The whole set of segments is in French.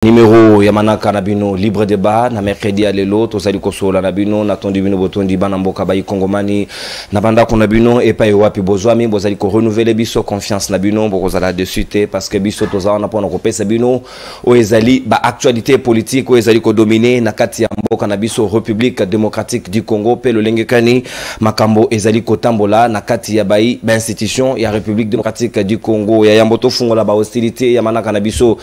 Numéro Yamanaka Nabino libre débat na mercredi à lelo tozali kosola Nabino na tondi bino botondi bana mboka bayi kongomani na banda ko Nabino et pa wapi bozwami bozali ko renouveler biso confiance Nabino bokozala dessus te parce que biso toza na pona ko pesa bino o ezali ba actualité politique o ezali ko dominer na kati ya mboka na biso République démocratique du Congo pe le lengekani makambo ezali ko tambola na kati ya bayi ba institution ya République démocratique du Congo ya yamboto fungola ba hostilité Yamanaka na biso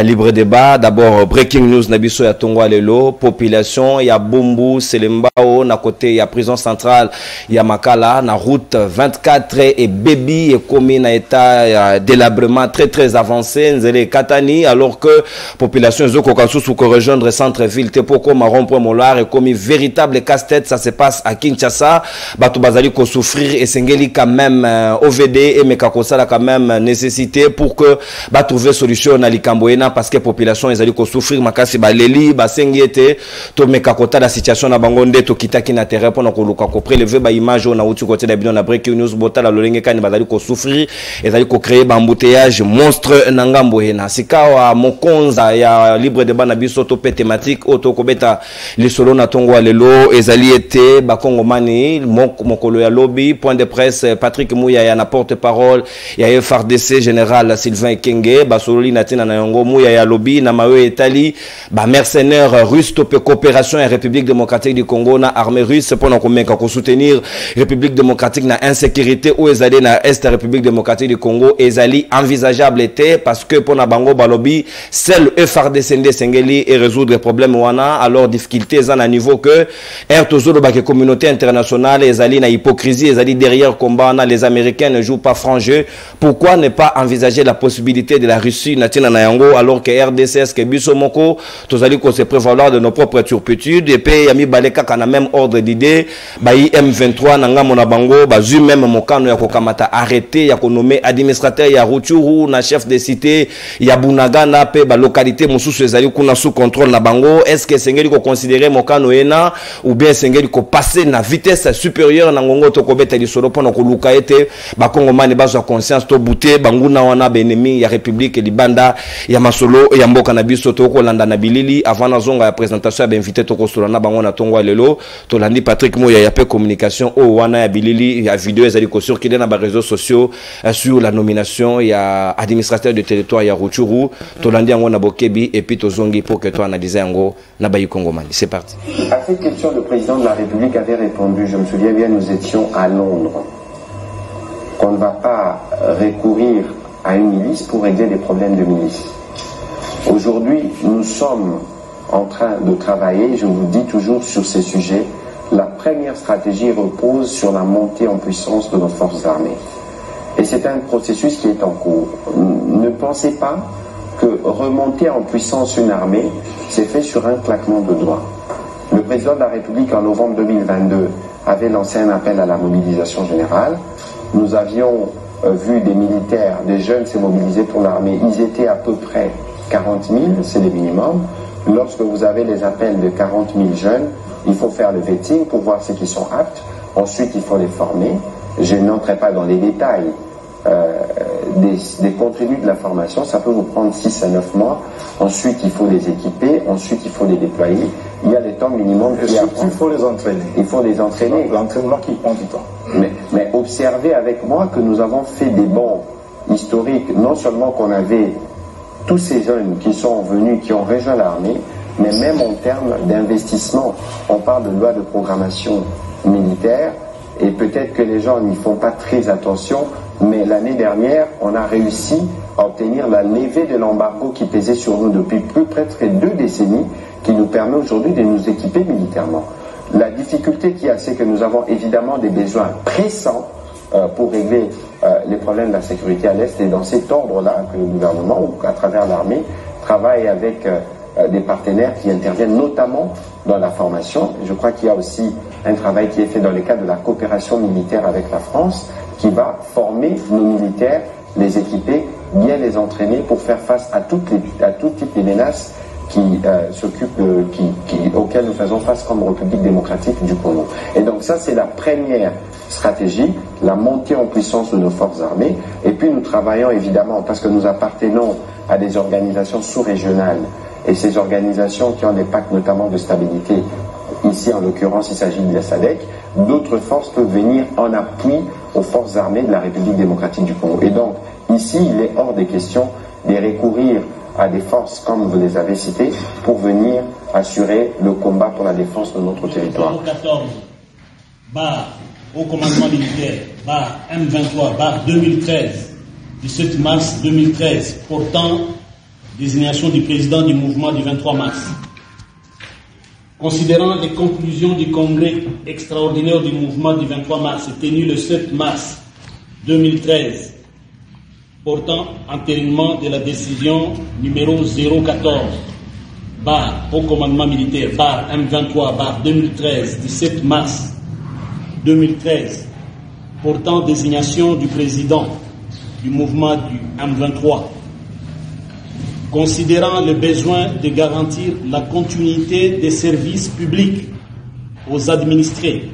libre débat. D'abord, breaking news Nabiso ya Tongo Alelo, population ya Bumbu, Selembao, na côté ya prison centrale ya Makala, na route 24 et Baby et commis na état délabrement très avancé, Nzele Katani, alors que population Zoko Kansusu ko rejoindre centre-ville Tepoko Marron Point Molar et commis véritable casse-tête, ça se passe à Kinshasa, Bato Bazali ko souffrir et Sengeli quand même OVD et Mekakosala quand même nécessité pour que ba trouver solution na Likamboena parce que population ezali ko souffrir makasi baleli basengi ete to mekakota la situation na bango nde to kitaki na terrain pona ko luka ko prélever ba image na uti côté da bino na breaking news botala lolenge kani bazali ko souffrir ezali ko créer ba embouteillage monstre na ngambo hena sikawa mokonza ya libre débat na biso to pe thématique auto ko beta le solo na Tongo Alelo ezali ete ba kongomani mokolo ya lobby point de presse Patrick Mouya ya na porte-parole ya FARDC général Sylvain Kenge ba solo linatina na yango Mouya ya lobby na mawe etali ba mercenaires russes topé coopération et République démocratique du Congo na armée russe pendant qu'on ko soutenir République démocratique na insécurité ou ezali na est République démocratique du Congo ezali envisageable était parce que pour na bango balobi seul FARDC sengeli et résoudre les problèmes wana alors difficulté za na niveau que tozolo ba communauté internationale ezali na hypocrisie ezali derrière combat na les Américains ne jouent pas franc jeu. Pourquoi ne pas envisager la possibilité de la Russie na tina na yango alors que RDC que biso moko tozali ko se prévaloir de nos propres turpitudes et puis yami baleka kana même ordre d'idée bayi M23 na ngamo na bango bazu même mokano ya kokamata arrêté ya ko nommer administrateur ya Rutshuru na chef de cité ya Bunagana pe ba localité mususu ezali kuna sous contrôle na bango. Est-ce que sengeli ko considérer mokano ena ou bien sengeli ko passer na vitesse supérieure na ngongo to ko beta lisolo pona ko luka ete ba kongomani bazo conscience to buté banguna wana benemi ya République libanda ya masolo ya mboka na biso to ko landa na bilili avant na zonga ya présentation ya invité to ko solana bango na Tongo Alelo to landi Patrick Moya ya pe communication o wana ya bilili ya vidéo ezali ko circuler na ba réseaux sociaux sur la nomination ya administrateur de territoire ya Rutshuru to landi yango na Bokebi et puis to zongi pour que toi analyser yango na bayi Kongomani. C'est parti. À cette question, le président de la République avait répondu, je me souviens bien, nous étions à Londres, qu'on ne va pas recourir à une milice pour régler des problèmes de milice. Aujourd'hui, nous sommes en train de travailler, je vous dis toujours sur ces sujets, la première stratégie repose sur la montée en puissance de nos forces armées. Et c'est un processus qui est en cours. Ne pensez pas que remonter en puissance une armée, c'est fait sur un claquement de doigts. Le président de la République, en novembre 2022, avait lancé un appel à la mobilisation générale. Nous avions vu des militaires, des jeunes se mobiliser pour l'armée. Ils étaient à peu près 40 000, c'est le minimum. Lorsque vous avez les appels de 40 000 jeunes, il faut faire le vetting pour voir ceux qui sont aptes. Ensuite, il faut les former. Je n'entrerai pas dans les détails des contenus de la formation. Ça peut vous prendre 6 à 9 mois. Ensuite, il faut les équiper. Ensuite, il faut les déployer. Il y a des temps minimum qui apprennent. Il faut les entraîner. Il faut les entraîner. L'entraînement qui prend du temps. Mais observez avec moi que nous avons fait des bons historiques. Non seulement qu'on avait tous ces jeunes qui sont venus, qui ont rejoint l'armée, mais même en termes d'investissement. On parle de loi de programmation militaire et peut-être que les gens n'y font pas très attention, mais l'année dernière, on a réussi à obtenir la levée de l'embargo qui pesait sur nous depuis presque 2 décennies, qui nous permet aujourd'hui de nous équiper militairement. La difficulté qu'il y a, c'est que nous avons évidemment des besoins pressants pour régler les problèmes de la sécurité à l'Est, et dans cet ordre-là que le gouvernement, ou à travers l'armée, travaille avec des partenaires qui interviennent notamment dans la formation. Je crois qu'il y a aussi un travail qui est fait dans le cadre de la coopération militaire avec la France, qui va former nos militaires, les équiper, bien les entraîner pour faire face à tout type de menaces auxquelles nous faisons face comme République démocratique du Congo. Et donc ça, c'est la première stratégie, la montée en puissance de nos forces armées. Et puis nous travaillons évidemment, parce que nous appartenons à des organisations sous-régionales Et ces organisations qui ont des pactes notamment de stabilité, ici en l'occurrence il s'agit de la SADC, d'autres forces peuvent venir en appui aux forces armées de la République démocratique du Congo. Et donc ici il est hors des questions de recourir à des forces comme vous les avez citées pour venir assurer le combat pour la défense de notre territoire. 14, au commandement militaire, M23, 2013, 17 mars 2013, portant désignation du président du mouvement du 23 mars. Considérant les conclusions du congrès extraordinaire du mouvement du 23 mars tenu le 7 mars 2013, portant entérinement de la décision numéro 014, au commandement militaire, M23, 2013, 17 mars 2013, portant désignation du président du mouvement du M23, considérant le besoin de garantir la continuité des services publics aux administrés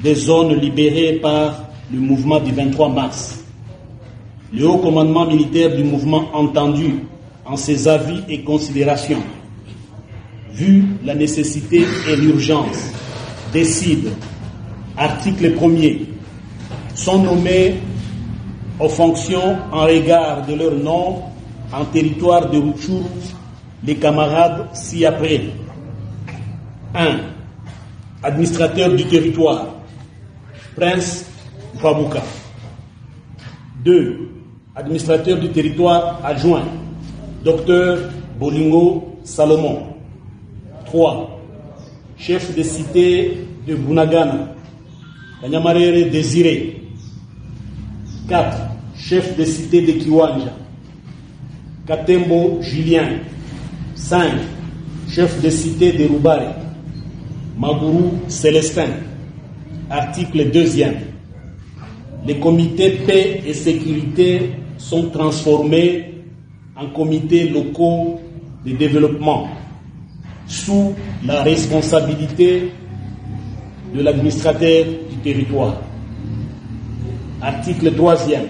des zones libérées par le mouvement du 23 mars. Le haut commandement militaire du mouvement entendu en ses avis et considérations, vu la nécessité et l'urgence, décide, article 1er, sont nommés aux fonctions en regard de leur nom en territoire de Rutshuru les camarades ci-après. 1. Administrateur du territoire, Prince Fabuka. 2. Administrateur du territoire adjoint, Dr Bolingo Salomon. 3. Chef de cité de Bunagana, Kanyamarere Désiré. 4. Chef de cité de Kiwanja, Katembo Julien. 5. Chef de cité de Rubare, Maguru Célestin. Article 2e. Les comités paix et sécurité sont transformés en comités locaux de développement sous la responsabilité de l'administrateur du territoire. Article 3e.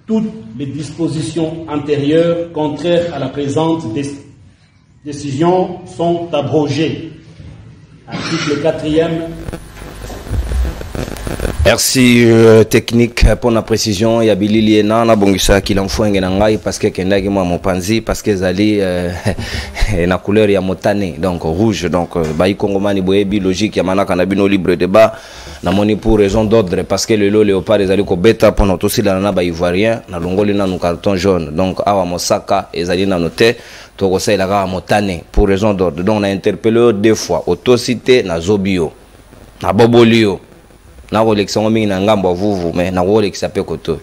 Toutes les dispositions antérieures contraires à la présente décision sont abrogées. Article 4e. Merci technique pour la précision. Il y a Billy Liena, na bongisa qui l'enfouenge nangai parce que kendaki moi mon panzi parce que zali na couleur ya motane donc rouge donc bayi kongomani boyebi logique ya manaka na bino libre débat na moni pour raison d'ordre parce que le léopard ezali ko beta pendant aussi la na ba ivoirien na longoli na no carton jaune donc awa mosaka ezali na noté to ko sa la motane pour raison d'ordre donc on a interpellé deux fois autocité na zobio na bobolio na collection mingi na ngambo vuvu mais na collection pe koto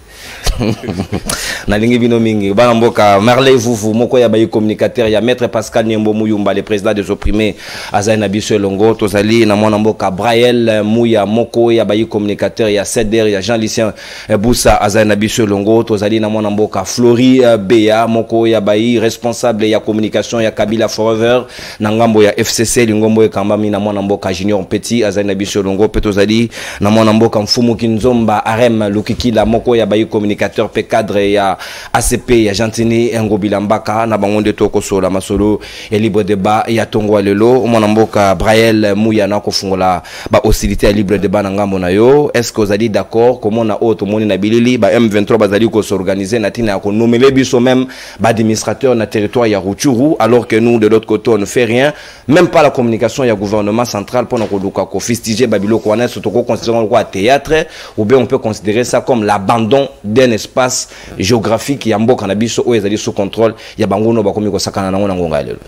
na lingi bino mingi bana mboka Marley vuvu moko ya bayi communicateur ya maître Pascal Nyembo Muyumba le président des opprimés Azaina Biso Longo tozali na mwana mboka Brael Muya moko ya bayi communicateur ya Ceder ya Jean-Lucien Boussa Azaina Biso Longo tozali na mwana mboka Flori Beya moko ya bayi responsable ya communication ya Kabila Forever na ngambo ya FCC lingombo ekambami na mwana mboka Junior Petit Azaina Biso Longo pe tozali na mwana mboka Mfumu Kinzomba Arem Lukikila moko ya bayi communicateur pe cadre ya ACP ya Gentini Ngobila Mbaka na bangonde toko sola masolo et libre débat ya Tongo lelo mwana mboka Brael Muya na kofungola ba hostilité ya libre débat na ngambo na yo est-ce que vous allez d'accord comment na auto moni na bilili ba M23 bazali ko s'organiser na tina ko nommer biso même ba administrateur na territoire ya Rutshuru alors que nous de l'autre côté on ne fait rien même pas la communication ya gouvernement central pour na ko luka ko fistiger babilo ko wana surtout ko considérer quoi théâtre ou bien on peut considérer ça comme l'abandon d'un espace géographique ya mboka na biso o ezali sous contrôle ya bangono bakomi ko sakana nango na ngonga lelo.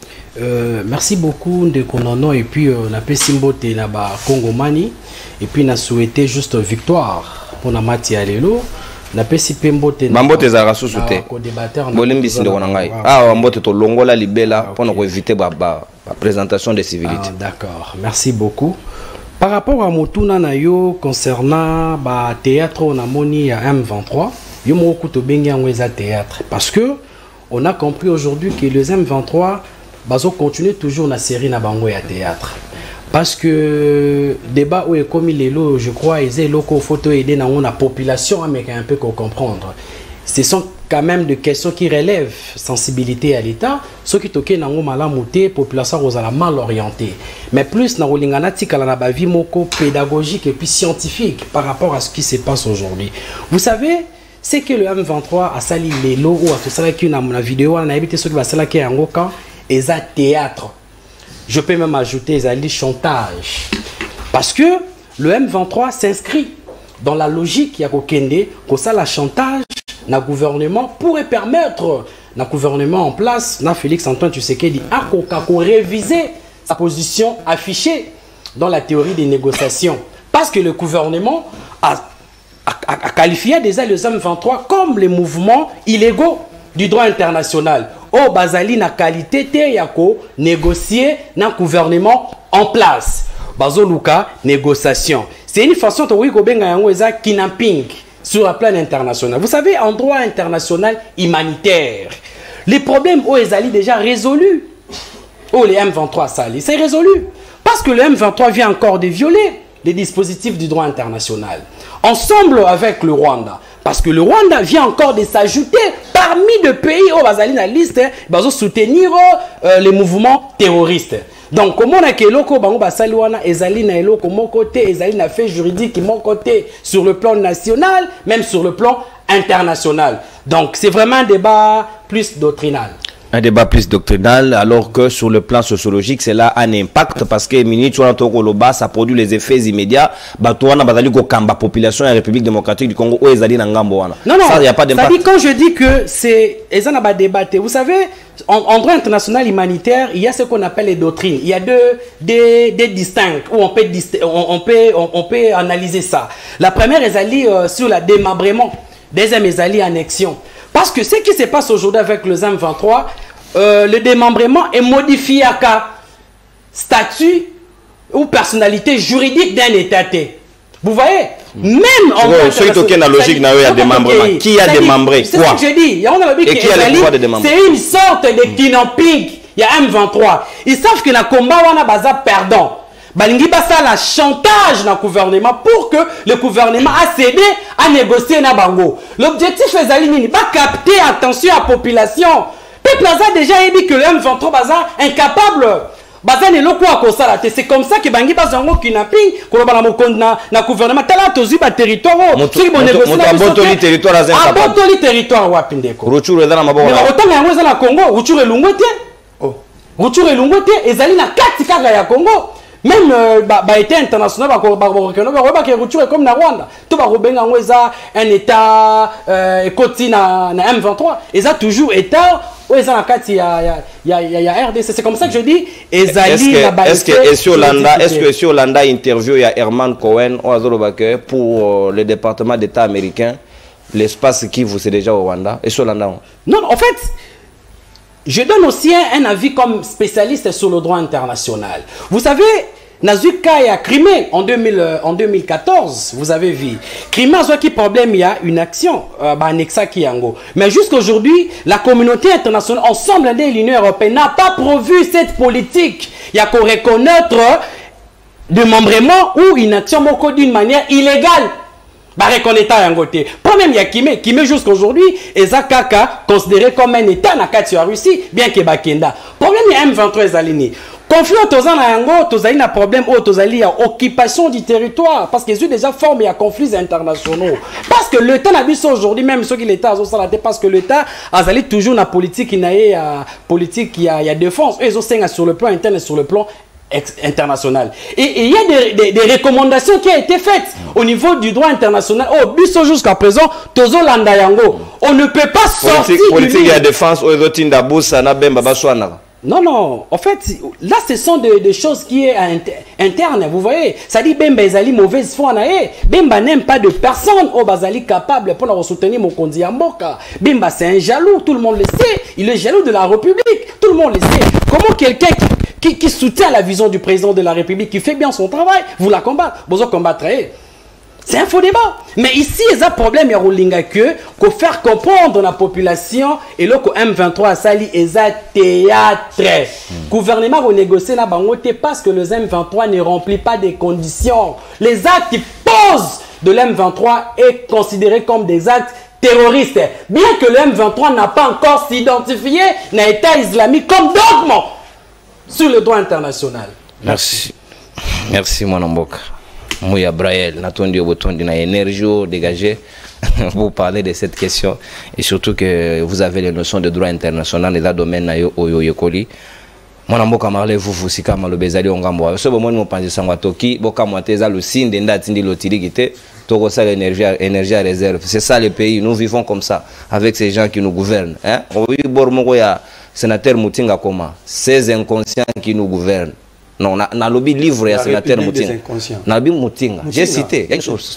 Merci beaucoup de Konono et puis na pesimbote na ba Kongomani et puis na souhaiter juste victoire pour na mati ya lelo na pesi pembote na bambote za rasusu te bolimbi sinde kona ngai mbote to longola libela pour ko éviter ba présentation des civilités. D'accord, merci beaucoup. Par rapport à Motuna Nayo concernant ba théâtre on a moni à M23, yo moko to bengi ngweza théâtre parce que on a compris aujourd'hui que les M23 bazo continuer toujours la série na bango ya théâtre. Parce que débat où est comme les lots, je crois, ils ont locaux photo aider dans la population mais un peu qu'on comprendre. ce sont quand même des questions qui relèvent sensibilité à l'État. Ce qui toquent dans la population aux mal orientée. Mais plus dans la vie pédagogique et puis scientifique par rapport à ce qui se passe aujourd'hui. Vous savez, c'est que le M23 a sali les lots ou a fait ça qui dans la vidéo, on a évité ce qui va se qui est en Goka et ça théâtre. Je peux même ajouter les chantage. Parce que le M23 s'inscrit dans la logique, il y a que ça la chantage, le gouvernement pourrait permettre le gouvernement en place, Félix Antoine Tshisekedi a réviser sa position affichée dans la théorie des négociations. Parce que le gouvernement a qualifié déjà les M23 comme les mouvements illégaux du droit international. Au Bazali na qualité yako négocier dans le gouvernement en place. Bazo Luka négociation. C'est une façon de kidnapping sur le plan international. Vous savez, en droit international humanitaire, les problèmes au Ezali déjà résolus. Oh, les M23 Sali, c'est résolu. Parce que le M23 vient encore de violer les dispositifs du droit international. Ensemble avec le Rwanda. Parce que le Rwanda vient encore de s'ajouter parmi les pays où Bazali na liste, bazo soutenir les mouvements terroristes. Donc, comment on a que loko bango basali wana ezali na eloko mon côté, ezali na fait juridique mon côté sur le plan national, même sur le plan international. Donc, c'est vraiment un débat plus doctrinal. Un débat plus doctrinal, alors que sur le plan sociologique, c'est là un impact parce que ça produit les effets immédiats. La population de la République démocratique du Congo, non, ça, y a pas d'impact. Quand je dis que c'est un débat, vous savez, en droit international humanitaire, il y a ce qu'on appelle les doctrines. Il y a des distincts où on peut analyser ça. La première est sur le démembrement. Deuxième est annexion. Parce que ce qui se passe aujourd'hui avec le M23, le démembrement est modifié à statut ou personnalité juridique d'un État. Vous voyez? Même en ceux qui ont la logique, il y a démembrement. Qui a démembré? C'est ce que j'ai dit. Et qui a le pouvoir de démembrer? C'est une sorte de kidnapping. Il y a M23. Ils savent que le combat est perdant. Balingi basa la chantage dans le gouvernement pour que le gouvernement a cédé à négocier na bango. L'objectif est de capter attention à la population. Peuple a déjà dit que le M23 baza incapable. Baza ne loko à kosala. C'est comme ça que bangi basa ngo kidnapping ko ba na gouvernement tala tozu ba territoire. Ceux bon négocier na botoli territoire za incapable. Botoli territoire wapi ndeko. Ruchuru eza na maboko. Mais autant yango eza na Congo, Ruchuru elungwete. Oh. Ruchuru elungwete ezali na kati kaka ya Congo. Même été international, comme na Rwanda, tout un État côté na M23, et ça toujours État, où ils ont il y a RDC. C'est comme ça que je dis. Est-ce que si Hollanda interview il y a Herman Cohen pour le département d'État américain, l'espace qui vous c'est déjà au Rwanda et sur Hollanda? Non, en fait. Je donne aussi un avis comme spécialiste sur le droit international. Vous savez, Nazuka et à Crimée en 2014, vous avez vu. Crimée a qui problème, il y a une action, mais jusqu'aujourd'hui, la communauté internationale, ensemble de l'Union européenne, n'a pas prévu cette politique. Il y a qu'on reconnaître démembrement ou une action d'une manière illégale. Reconnaître un côté. Problème, il y a Kimé jusqu'aujourd'hui, et Zakaka considéré comme un État na Katia Russie, bien que Bakenda. Problème, il y a M23 Zalini. Conflit aux Ango, Tozali a problème, Tozali a occupation du territoire, parce qu'ils ont déjà formé à conflits internationaux. Parce que l'État n'a vu ça aujourd'hui, même ceux qui l'État ont salaté, parce que l'État a toujours une politique qui y a défense. Ils ont sur le plan interne et sur le plan international. Et il y a des recommandations qui ont été faites au niveau du droit international. Oh, biso jusqu'à présent, Tozo Landayango. On ne peut pas sortir politique de défense aux autres Non. En fait, là, ce sont des choses qui sont internes. Vous voyez, ça dit Bemba Ezali mauvaise foi. Bemba n'aime pas de personne au Bazali capable pour soutenir mon Kondi Amboka. Bemba, c'est un jaloux, tout le monde le sait. Il est jaloux de la République, tout le monde le sait. Comment quelqu'un qui soutient la vision du président de la République, qui fait bien son travail, vous la combattre, vous combattre. C'est un faux débat. Mais ici, il y a un problème, il y a que faire comprendre la population et le M23 a sali et théâtre. Le gouvernement va négocier la bangote parce que le M23 ne remplit pas des conditions. Les actes qui posent de l'M23 est considéré comme des actes terroriste. Bien que le M23 n'a pas encore s'identifié à l'État islamique comme dogme sur le droit international. Merci. Merci, mon amboka. Mouya Braël, Natondi Obotondi, na énergie dégagée. Vous parlez de cette question et surtout que vous avez les notions de droit international et la domaine na yo yekoli. Mon amboka marle vous sika malobezali ongambo. Ce moment nous pensons sangwa toki boka mwateza le signe de ndatindi lotirigite toko ça l'énergie à réserve. C'est ça le pays, nous vivons comme ça avec ces gens qui nous gouvernent, hein. Oui bormoko ya sénateur Mutinga Koma, ces inconscients qui nous gouvernent. Non, na lobby livre ya sénateur Mutinga. Na lobby Mutinga. J'ai cité.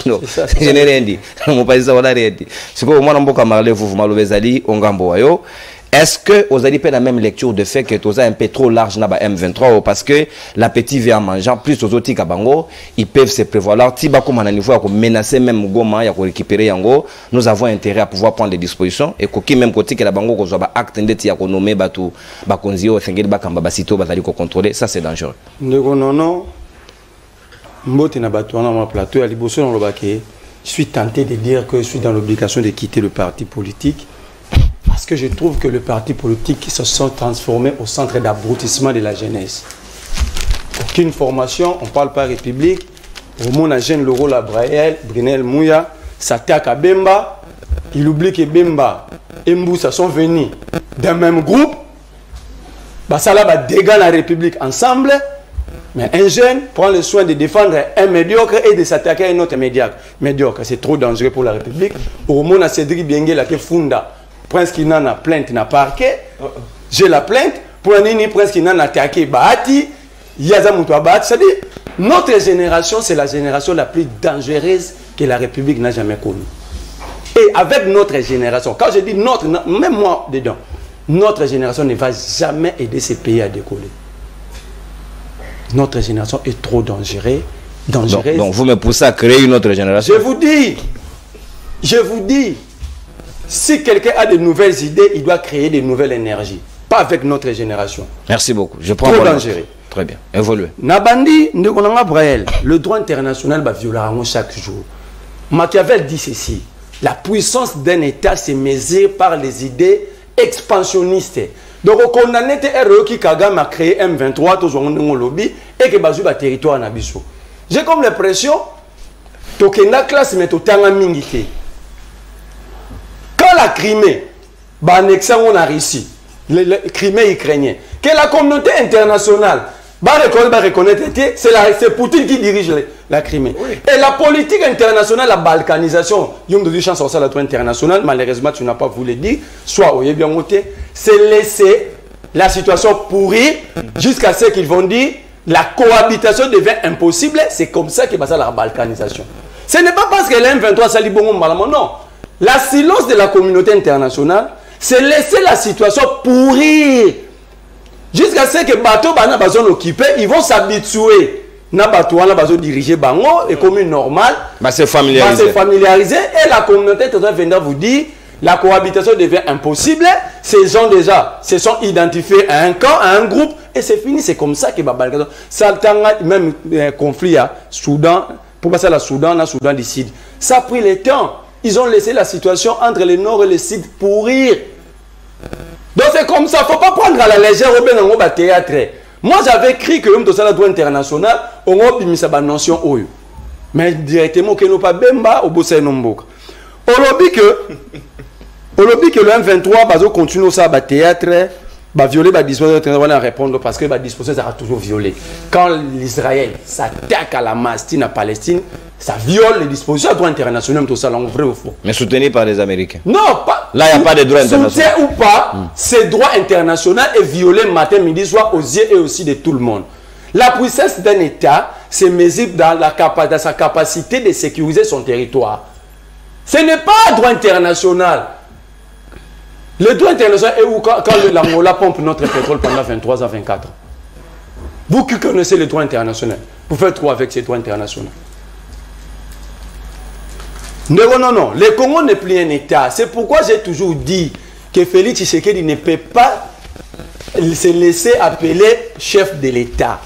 Non, je n'ai rien dit. Mon pays ça voilà rien dit. C'est pour moi n'amboka marle vous malobezali ongambo ayo. Est-ce que vous avez fait la même lecture de fait que tu as un peu trop large dans M23 parce que l'appétit vient en mangeant plus aux autres Kabango, ils peuvent se prévoir. Tiba comme on a niveau à menacer même Goma à récupérer Yango, nous avons intérêt à pouvoir prendre des dispositions et qu'au même côté que la Bango qu'on soit acte ndeti à nommer batu bakonzio fengeli bakamba basito batali ko contrôler, ça c'est dangereux. Non. Mbote na batu na plateau à liboso dans le baké. Je suis tenté de dire que je suis dans l'obligation de quitter le parti politique. Parce que je trouve que le parti politique se sont transformés au centre d'abrutissement de la jeunesse. Aucune formation, on ne parle pas république. Au monde, un jeune Loro Labraël, Brunel Mouya, s'attaque à Bemba. Il oublie que Bemba et Mboussa sont venus d'un même groupe. Ça va dégager la république ensemble. Mais un jeune prend le soin de défendre un médiocre et de s'attaquer à un autre médiocre. C'est trop dangereux pour la république. Au monde, a Cédric Biengue, qui funda. Prince qui n'a plainte n'a parquet, j'ai la plainte, pour un nini Prince qui n'a attaqué Bahati, Yazamoutoua Bahati. C'est-à-dire, notre génération, c'est la génération la plus dangereuse que la République n'a jamais connue. Et avec notre génération, quand je dis notre, même moi dedans, notre génération ne va jamais aider ces pays à décoller. Notre génération est trop dangereuse. Donc vous me poussez à créer une autre génération. Je vous dis, si quelqu'un a de nouvelles idées, il doit créer de nouvelles énergies. Pas avec notre génération. Merci beaucoup. Je prends trop dangereux. Très bien. Évoluez. Nabandi, le droit international va violer chaque jour. Machiavel dit ceci. La puissance d'un État se mesure par les idées expansionnistes. Donc, on a été qui Kagame a créé M23, tout le lobby, et que Bazou va territoire Nabiso. J'ai comme l'impression que la classe met au temps mingité. Quand la Crimée, on a réussi, le Crimée ukrainien, que la communauté internationale va reconnaître, c'est Poutine qui dirige la Crimée. Oui. Et la politique internationale, la balkanisation, il y a une chance sur la toile internationale, malheureusement tu n'as pas voulu dire, soit au bien monté, c'est laisser la situation pourrir jusqu'à ce qu'ils vont dire la cohabitation devient impossible. C'est comme ça que va la balkanisation. Ce n'est pas parce que l'M23 s'allie bon non. La silence de la communauté internationale, c'est laisser la situation pourrir. Jusqu'à ce que les bateaux sont occupés, ils vont s'habituer. Les bateaux sont dirigés et comme normal. C'est familiarisé. Et la communauté internationale vous dit la cohabitation devient impossible. Ces gens déjà se sont identifiés à un camp, à un groupe. Et c'est fini. C'est comme ça que ça a même conflit à Soudan. Pour passer à la Soudan, du Sud. Ça a pris le temps. Ils ont laissé la situation entre le nord et le sud pourrir. Donc c'est comme ça, il ne faut pas prendre à la légère au théâtre. Moi j'avais écrit que l'homme de la droit international, on a mis sa notion. Mais directement, que nous pas Bemba au Bossé Nomboka. On lobby que le M23 va continuer ça à théâtre, va violer la disposition, on va répondre parce que la disposition sera toujours violée. Quand l'Israël s'attaque à la Palestine, ça viole les dispositions du droit international, tout ça, vrai ou faux. Mais soutenu par les Américains. Non, pas. Là, il n'y a pas de droit international. Soutien ou pas, ce droit international est violé matin, midi, soir, aux yeux et aussi de tout le monde. La puissance d'un État se mesure dans sa capacité de sécuriser son territoire. Ce n'est pas un droit international. Le droit international est où quand l'Angola pompe notre pétrole pendant 23 à 24 ans. Vous qui connaissez le droit international, vous faites quoi avec ce droit international? Non. Le Congo n'est plus un État. C'est pourquoi j'ai toujours dit que Félix Tshisekedi ne peut pas se laisser appeler chef de l'État.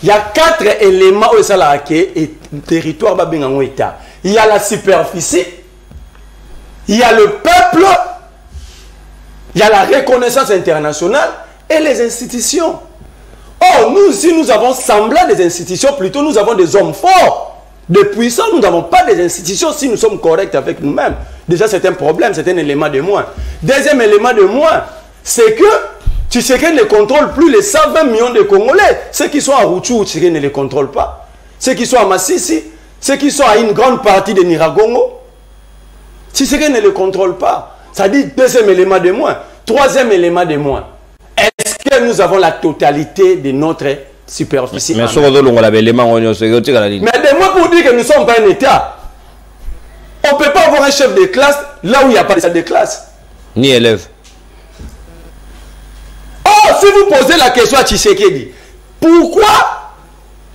Il y a 4 éléments où ça et territoire État. Il y a la superficie, il y a le peuple, il y a la reconnaissance internationale et les institutions. Or, nous, si nous avons semblant des institutions, plutôt nous avons des hommes forts, des puissants, nous n'avons pas des institutions si nous sommes corrects avec nous-mêmes. Déjà, c'est un problème, c'est un élément de moins. Deuxième élément de moins, c'est que Tshisekedi ne contrôle plus les 120 millions de Congolais. Ceux qui sont à Rutshuru, Tshisekedi ne les contrôle pas. Ceux qui sont à Masisi, ceux qui sont à une grande partie de Nyiragongo, Tshisekedi ne les contrôle pas. Ça dit deuxième élément de moins. Troisième élément de moins. Est-ce que nous avons la totalité de notre superficie? Mais de moi pour dire que nous ne sommes pas un État. On ne peut pas avoir un chef de classe là où il n'y a pas de salle de classe. Ni élève. Oh, si vous posez la question à Tshisekedi, pourquoi,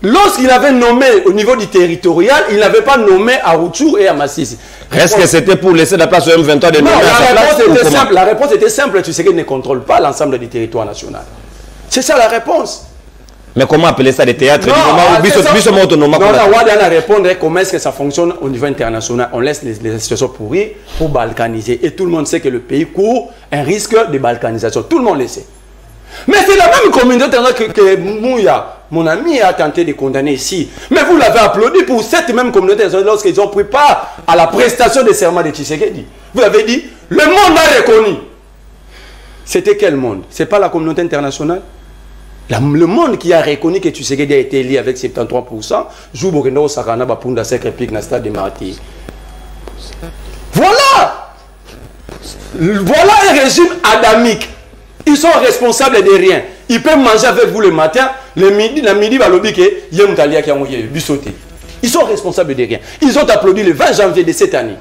lorsqu'il avait nommé au niveau du territorial, il n'avait pas nommé à Rutshuru et à Masisi? Est-ce que c'était pour laisser la place au M23 de non, nommer à sa place? La réponse était simple. Tshisekedi ne contrôle pas l'ensemble du territoire national. C'est ça la réponse. Mais comment appeler ça des théâtres? Non, on va répondre comment est-ce que ça fonctionne au niveau international. On laisse les situations pourries pour balkaniser. Et tout le monde sait que le pays court un risque de balkanisation. Tout le monde le sait. Mais c'est la même communauté que Mouya, mon ami, a tenté de condamner ici. Mais vous l'avez applaudi pour cette même communauté lorsqu'ils ont pris part à la prestation des serments de Tshisekedi. Vous avez dit, le monde a reconnu. C'était quel monde? Ce n'est pas la communauté internationale? Le monde qui a reconnu que Tshisekedi a été élu avec 73%, joue Bokendo Sakana Bapunda Sekrepic na stade de Martyrs. Voilà! Voilà un régime adamique. Ils sont responsables de rien. Ils peuvent manger avec vous le matin, le midi, ils sont responsables de rien. Ils ont applaudi le 20 janvier de cette année.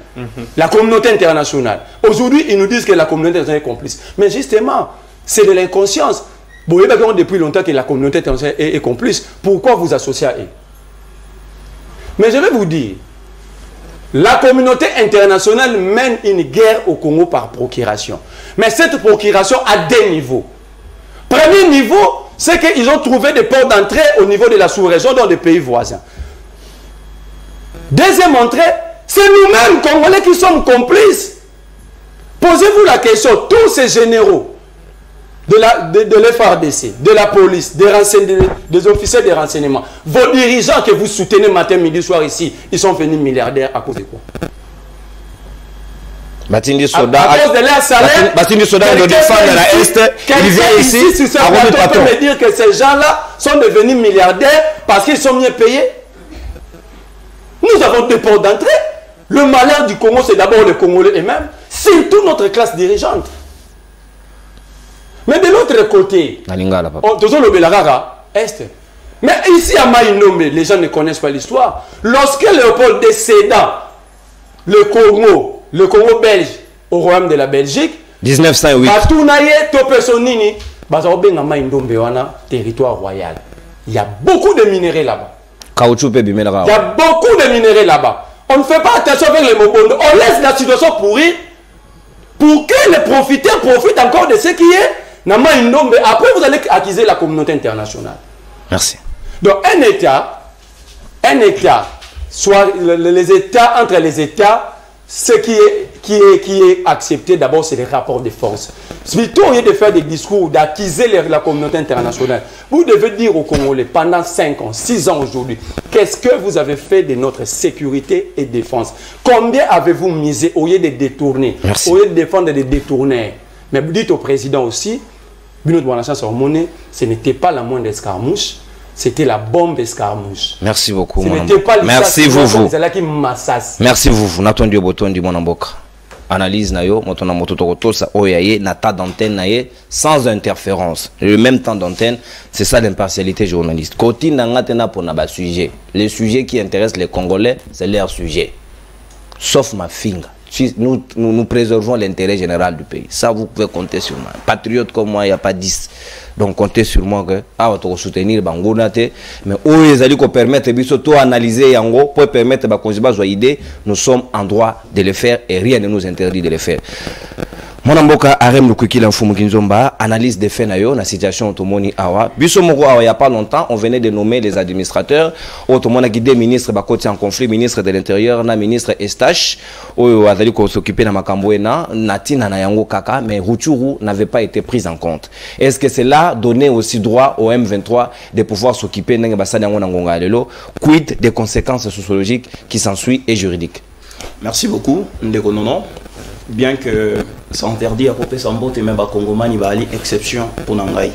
La communauté internationale. Aujourd'hui, ils nous disent que la communauté internationale est complice. Mais justement, c'est de l'inconscience. Bon, depuis longtemps que la communauté internationale est complice. Pourquoi vous associer à eux? Mais je vais vous dire, la communauté internationale mène une guerre au Congo par procuration. Mais cette procuration a deux niveaux. Premier niveau, c'est qu'ils ont trouvé des ports d'entrée au niveau de la sous-région dans les pays voisins. Deuxième entrée, c'est nous-mêmes, Congolais, qui sommes complices. Posez-vous la question, tous ces généraux de l'FRDC, de la police, des officiers de renseignement, vos dirigeants que vous soutenez matin, midi, soir ici, ils sont venus milliardaires à cause de quoi? Batindi Soda, à cause de leur salaire. Batindi Soda de défendre la Est, il vient ici, sur ce plateau peut me dire que ces gens-là sont devenus milliardaires parce qu'ils sont mieux payés. Nous avons des ports d'entrée. Le malheur du Congo, c'est d'abord les Congolais eux-mêmes, surtout notre classe dirigeante. Mais de l'autre côté, Est. Mais ici à Maïnombe, les gens ne connaissent pas l'histoire. Lorsque Léopold décéda, le Congo belge, au royaume de la Belgique, 1908, territoire royal. Il y a beaucoup de minéraux là-bas. Il y a beaucoup de minéraux là-bas. On ne fait pas attention avec les Mobondo. On laisse la situation pourrie pour que les profiteurs profitent encore de ce qui est. Après, vous allez accuser la communauté internationale. Merci. Donc, un État, soit les États, entre les États, ce qui est accepté d'abord, c'est les rapports de force. Plutôt, au lieu de faire des discours, d'accuser la communauté internationale, vous devez dire aux Congolais, pendant 5 ans, 6 ans aujourd'hui, qu'est-ce que vous avez fait de notre sécurité et défense? Combien avez-vous misé au lieu de détourner? Merci. Au lieu de défendre des détourneurs? Mais vous dites au président aussi, ce n'était pas la moindre escarmouche, c'était la bombe escarmouche. Merci beaucoup. Ce n'était pas merci vous. Merci vous. Natondi Obotondi Monamboka. Analyse nayo, motona mototokotosa oyaye na ta d'antenne naye sans interférence. Le même temps d'antenne, c'est ça l'impartialité journaliste. Koti nangatena pour na ba sujet. Les sujets qui intéressent les Congolais, c'est leur sujet. Sauf ma finger. Nous préservons l'intérêt général du pays. Ça, vous pouvez compter sur moi. Patriote comme moi, il n'y a pas 10. Donc, comptez sur moi que on va soutenir Bangounate. Mais où ils allaient permettre de analyser Yango pour permettre de idée, nous sommes en droit de le faire et rien ne nous interdit de le faire. Mon mboka Arem Lukukila Mfumu Kinzomba, analyse des faits nayo, la situation Otomoni Awa. Biso Moko Awa, il n'y a pas longtemps, on venait de nommer les administrateurs. Otomona Guidé, ministre Bakoti en conflit, ministre de l'Intérieur, na ministre Estache, ou Azali ko s'occuper na Makambouena, Natina Nayango Kaka, mais Rutshuru n'avait pas été pris en compte. Est-ce que cela donnait aussi droit au M23 de pouvoir s'occuper de quid des conséquences sociologiques qui s'ensuivent et juridiques? Merci beaucoup, Ndeko Nono. Bien que ça interdit à Popé Sambote, mais Bakongomani va aller exception pour Nangai.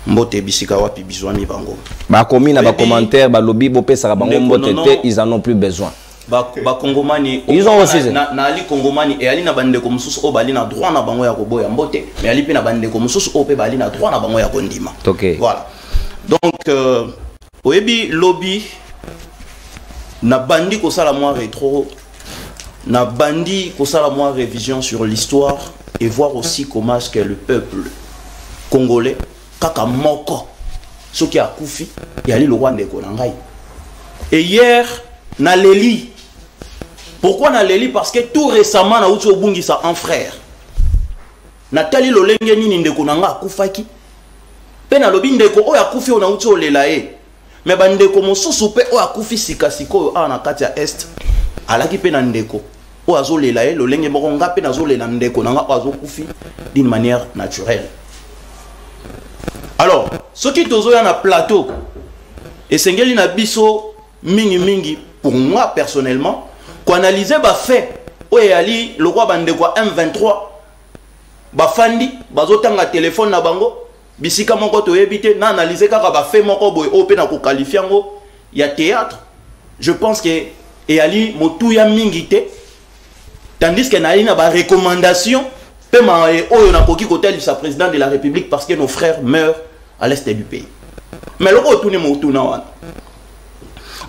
Mbote Bisikawa pi Bizwami Bango. Bakomi na ba commentaire, ba lobby Bopé Sarabango Mbote, ils en ont plus besoin. Bakongomani, ils ont refusé. Na Ali Kongomani et Ali na bande comme sous au bali na droit na bango ya Kobo ya Mbote, mais Ali pe na bande comme sous au pe bali na droit na bango ya Kondima. OK. Voilà. Donc oyebi lobby na bandi ko sala moi rétro. Na bandi ko sala moi révision sur l'histoire et voir aussi comment est-ce que le peuple congolais kaka moko ce qui a koufi yali le roi ndeko nangai. Et hier na leli, pourquoi na leli? Parce que tout récemment na uti obungisa un frère Nathalie lolenge nini ndeko nanga akufaki pe na lobi ndeko oyo akufi ona uti olela e me bandeko mosusu pe oyo akufi sikasiko oyo ana kati ya est alaki pe na ndeko oyo azolela e lolenge moko nga pe nazolela ndeko nanga oyo azokufi d'une manière naturelle. Alors ce qui tozoya na plateau esengeli na biso mingi mingi pour moi personnellement ko analyser ba fait oyo ali le roi bandeko M23 bafandi bazotanga téléphone na bango bisika moko toyebite na analyser kaka ba fait moko boy o pe na ko qualifier ngo ya théâtre. Je pense que et ali motuya mingite tandis que na ali na ba recommandation pe ma oyo na koki kotel sa président de la République parce que nos frères meurent à l'est du pays. Mais le ko tourner motuna wana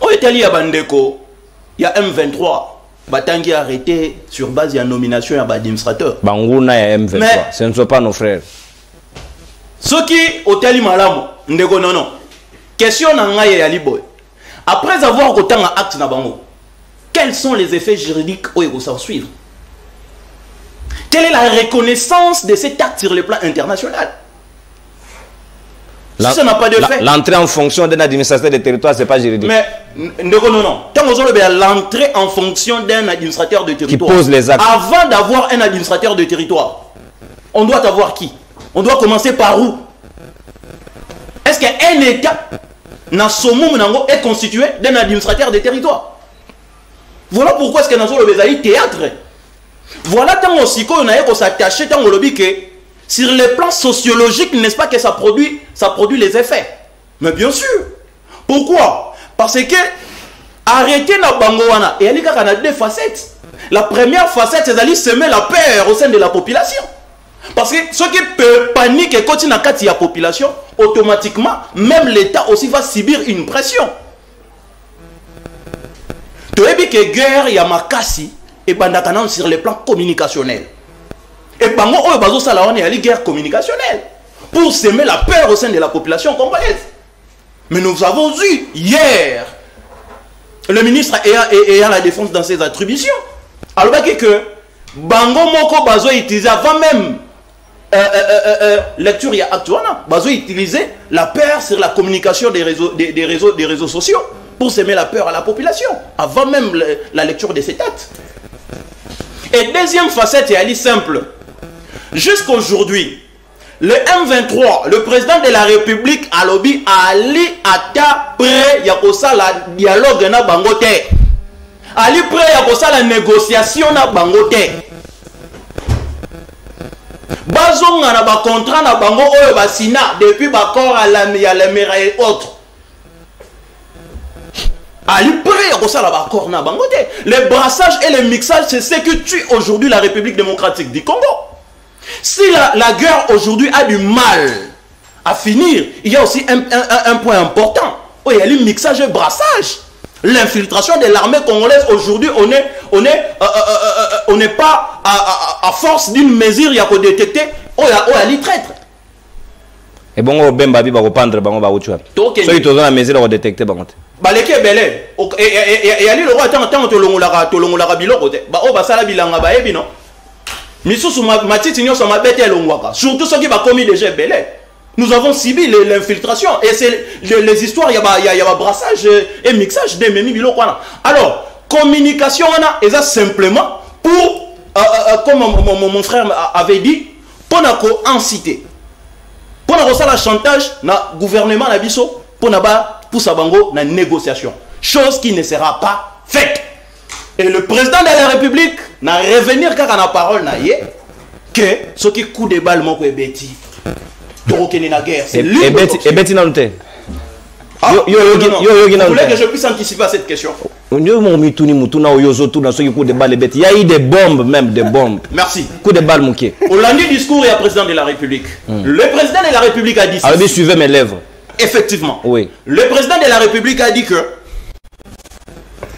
o etali ya bandeko ya M23 batangi arrêté sur base de nomination à l'administrateur. Bangouna et M23, mais ce ne sont pas nos frères. Ce qui hôtel malamu ndeko non. Question na ya liboy. Après avoir autant un acte na bango, quels sont les effets juridiques où il faut s'en suivre? Quelle est la reconnaissance de cet acte sur le plan international? Si ça n'a pas de fait. L'entrée en fonction d'un administrateur de territoire, c'est pas juridique. Mais non. Tant que l'entrée en fonction d'un administrateur de territoire. Qui pose les actes. Avant d'avoir un administrateur de territoire, on doit avoir qui? On doit commencer par où? Est-ce qu'un État est constitué d'un administrateur de territoire? Voilà pourquoi est-ce que nous avons le théâtre. Voilà tant aussi qu'on a s'attacher tant au lobby que sur le plan sociologique, n'est-ce pas que ça produit les effets? Mais bien sûr. Pourquoi? Parce que arrêter na bangoana et il y a deux facettes. La première facette, c'est d'aller semer la peur au sein de la population. Parce que ce qui peut paniquer quand il y a la population, automatiquement, même l'État aussi va subir une pression. Tu as vu que guerre, il y a makasi et bandakanan sur le plan communicationnel. Et bango oyo bazo sala wana yali guerre communicationnelle pour semer la peur au sein de la population congolaise. Mais nous avons eu hier le ministre ayant la défense dans ses attributions. Alors que bango moko bazo utiliser avant même lecture ya actuana bazo utiliser la peur sur la communication des réseaux sociaux pour semer la peur à la population avant même la lecture de cet acte. Et deuxième facette est simple. Jusqu'aujourd'hui, le M23, le président de la République a lobby Ali ata prêt yakosa la dialogue na bangote. Ali prêt yakosa la négociation na bangote. Bazonga na ba contrat na bango oyo ba sina depuis ba corps à la mera et autres. Ali prêt yakosa la ba corps na bangote. Le brassage et le mixage, c'est ce que tue aujourd'hui la République démocratique du Congo. Si la guerre aujourd'hui a du mal à finir, il y a aussi un point important. Oh, il y a le mixage et le brassage. L'infiltration de l'armée congolaise aujourd'hui, on n'est pas à force d'une mesure, il y a qu'à détecter, il y a les traîtres. Et bon, on va reprendre, on va reprendre. Ceux qui ont la mesure, on va détecter. Baleke belé. Et ali le roi tant to longola biloko te. Ba o basala bilanga ba ebi non. Misusu matiti nyoso mabete elongwaka. Surtout ceux qui va commis déjà belé. Nous avons subi l'infiltration et c'est les histoires, il y a brassage et mixage des mémis bilo quoi. Alors, communication on a et ça simplement pour comme mon frère avait dit pour inciter. Pour la chantage na gouvernement na biso pour sa bango na négociation. Chose qui ne sera pas faite. Et le président de la République n'a revenir car à la parole na yé que ce qui coup de balle mon bêti. Na guerre. C'est lui. Et Betty n'a pas. Vous voulez que je puisse anticiper à cette question? Il y a eu des bombes, même des bombes. Merci. Coup de balle, Mouké. Au lundi discours, il y a le président de la République. Le président de la République a dit ça. Ah, suivez mes lèvres. Effectivement. Oui. Le président de la République a dit que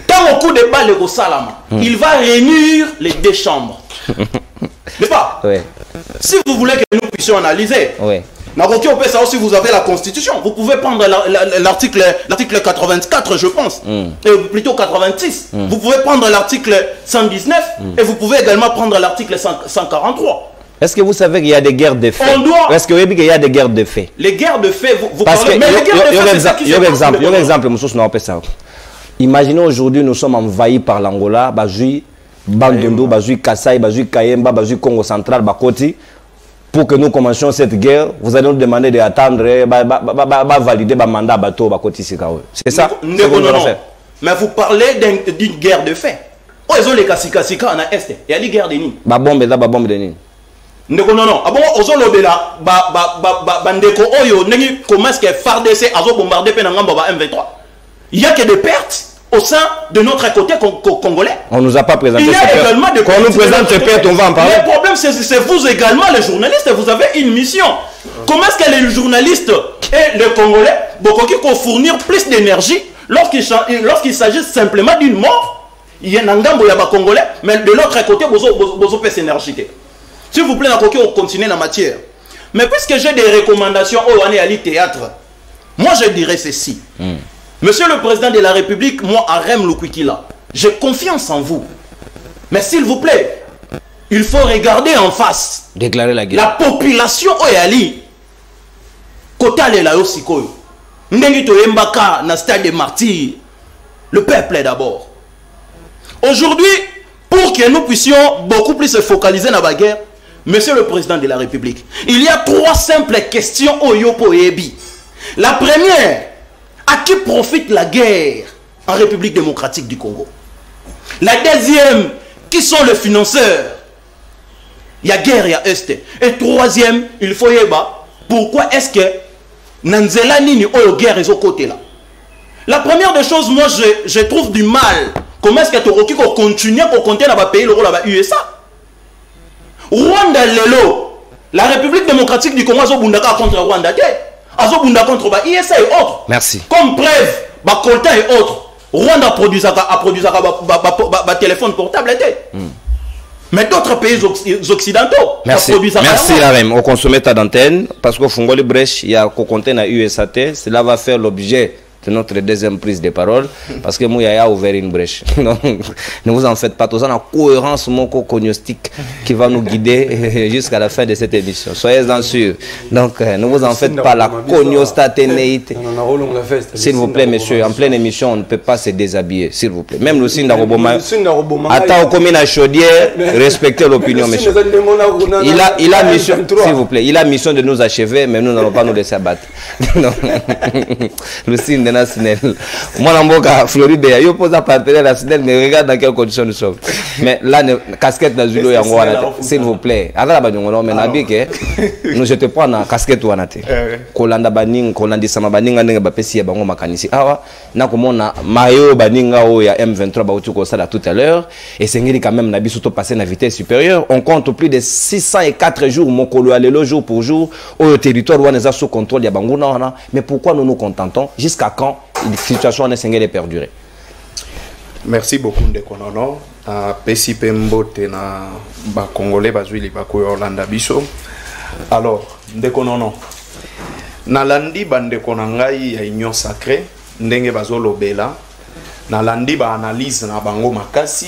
tant au coup de balle au Salama, il va réunir les deux chambres. N'est-ce pas? Oui. Si vous voulez que nous puissions analyser, oui. Si vous avez la Constitution, vous pouvez prendre l'article 84, je pense, plutôt 86. Vous pouvez prendre l'article 119 et vous pouvez également prendre l'article 143. Est-ce que vous savez qu'il y a des guerres de fait? Est-ce que vous savez qu'il y a des guerres de fait? Les guerres de fait, vous parce parlez... Que, il y a un exemple, imaginez aujourd'hui, nous sommes envahis par l'Angola, Bajoui, Bandundu, Bajoui, Kassai, Bajoui, Kayemba, Bajoui, Congo central, Bakoti. Pour que nous commencions cette guerre, vous allez nous demander d'attendre, valider le mandat bateau, Bakoti Sikawe. C'est ça? Non. Mais vous parlez d'une guerre de fait. Oh, ils ont les Kasika en Est. Il y a des guerres de Nîmes. Bombe de Nîmes. Non. Ah bon, aux Olobela, Bandeko Oyo, comment est-ce que FARDC a bombardé Penangamba M23? Il n'y a que des pertes au sein de notre côté congolais. On ne nous a pas présenté ces pertes. Quand on nous présente ces pertes, on va en parler. Le problème, c'est vous également, les journalistes, vous avez une mission. Comment est-ce que les journalistes et les Congolais vont fournir plus d'énergie lorsqu'il s'agit simplement d'une mort? Il y a un ngambo ya Congolais, mais de l'autre côté, vous avez cette énergie. S'il vous plaît, on continue la matière. Mais puisque j'ai des recommandations au Anéali Théâtre, moi je dirais ceci. Monsieur le président de la République, moi, Arem Lukwikila, j'ai confiance en vous. Mais s'il vous plaît, il faut regarder en face. Déclarer la guerre. La population Oyali, Kota Lela Yosikoyo, Ndengito Mbaka, na stade des martyrs, le peuple d'abord. Aujourd'hui, pour que nous puissions beaucoup plus se focaliser dans la guerre, monsieur le président de la République, il y a 3 simples questions au Yopo Ebi. La première, à qui profite la guerre en République démocratique du Congo? La deuxième, qui sont les financeurs? Il y a guerre, il y a Est. Et troisième, il faut y avoir, pourquoi est-ce que Nanzela Nini ou guerre est au côté là? La première des choses, moi je trouve du mal. Comment est-ce que tu continues pour compter dans le pays, le USA? Rwanda Lelo, la République démocratique du Congo, Bundaka contre Rwanda. Azobunda contre ISA et autres. Merci. Comme preuve, Colta et autres. Rwanda a produit téléphone portable. Mais d'autres pays occidentaux. Merci. Merci Larem. On consomme ta d'antenne parce qu'au fond de brèche, il y a qu'au compter dans USAT. Cela va faire l'objet de notre deuxième prise de parole parce que moi, il y a ouvert une brèche. Ne vous en faites pas. Tout ça, la cohérence mon cognostique qui va nous guider jusqu'à la fin de cette émission. Soyez-en sûrs. Donc, ne vous en faites pas. La cognostaténéité. S'il vous plaît, monsieur, en pleine émission, on ne peut pas se déshabiller. S'il vous plaît. Même le signe d'Aroboma. Attends, comme une chaudière, respectez l'opinion, monsieur. Il a mission, s'il vous plaît, il a mission de nous achever, mais nous n'allons pas nous laisser abattre. Le signe de National. Moi, en Floride, je pose à partenaire National, mais regarde dans quelles conditions nous sommes. Mais là, casquette dans Zulo, s'il vous plaît. Je te prends la casquette ou anate. Kolanda baning, kolandi sama baninga nenga bapesi ya bango makanisi. Awa, na komona mayo baninga o ya M23 bautu ko sala tout à l'heure. Et c'est quand même nabi surtout passer na vitesse supérieure. On compte plus de 604 jours mokolo alelo jour pour jour au territoire où on est sous contrôle ya bango na. Mais pourquoi nous nous contentons? Jusqu'à quand la situation est censée perdurer? Merci beaucoup Ndekonono. Pesi Pembote na ba Congolais bazwili ba ko Orlando biso. Alors, Ndekonono. Nalandi bandeko na ngai ya union sacrée ndenge bazolobela. Nalandi ba analyse na bango makasi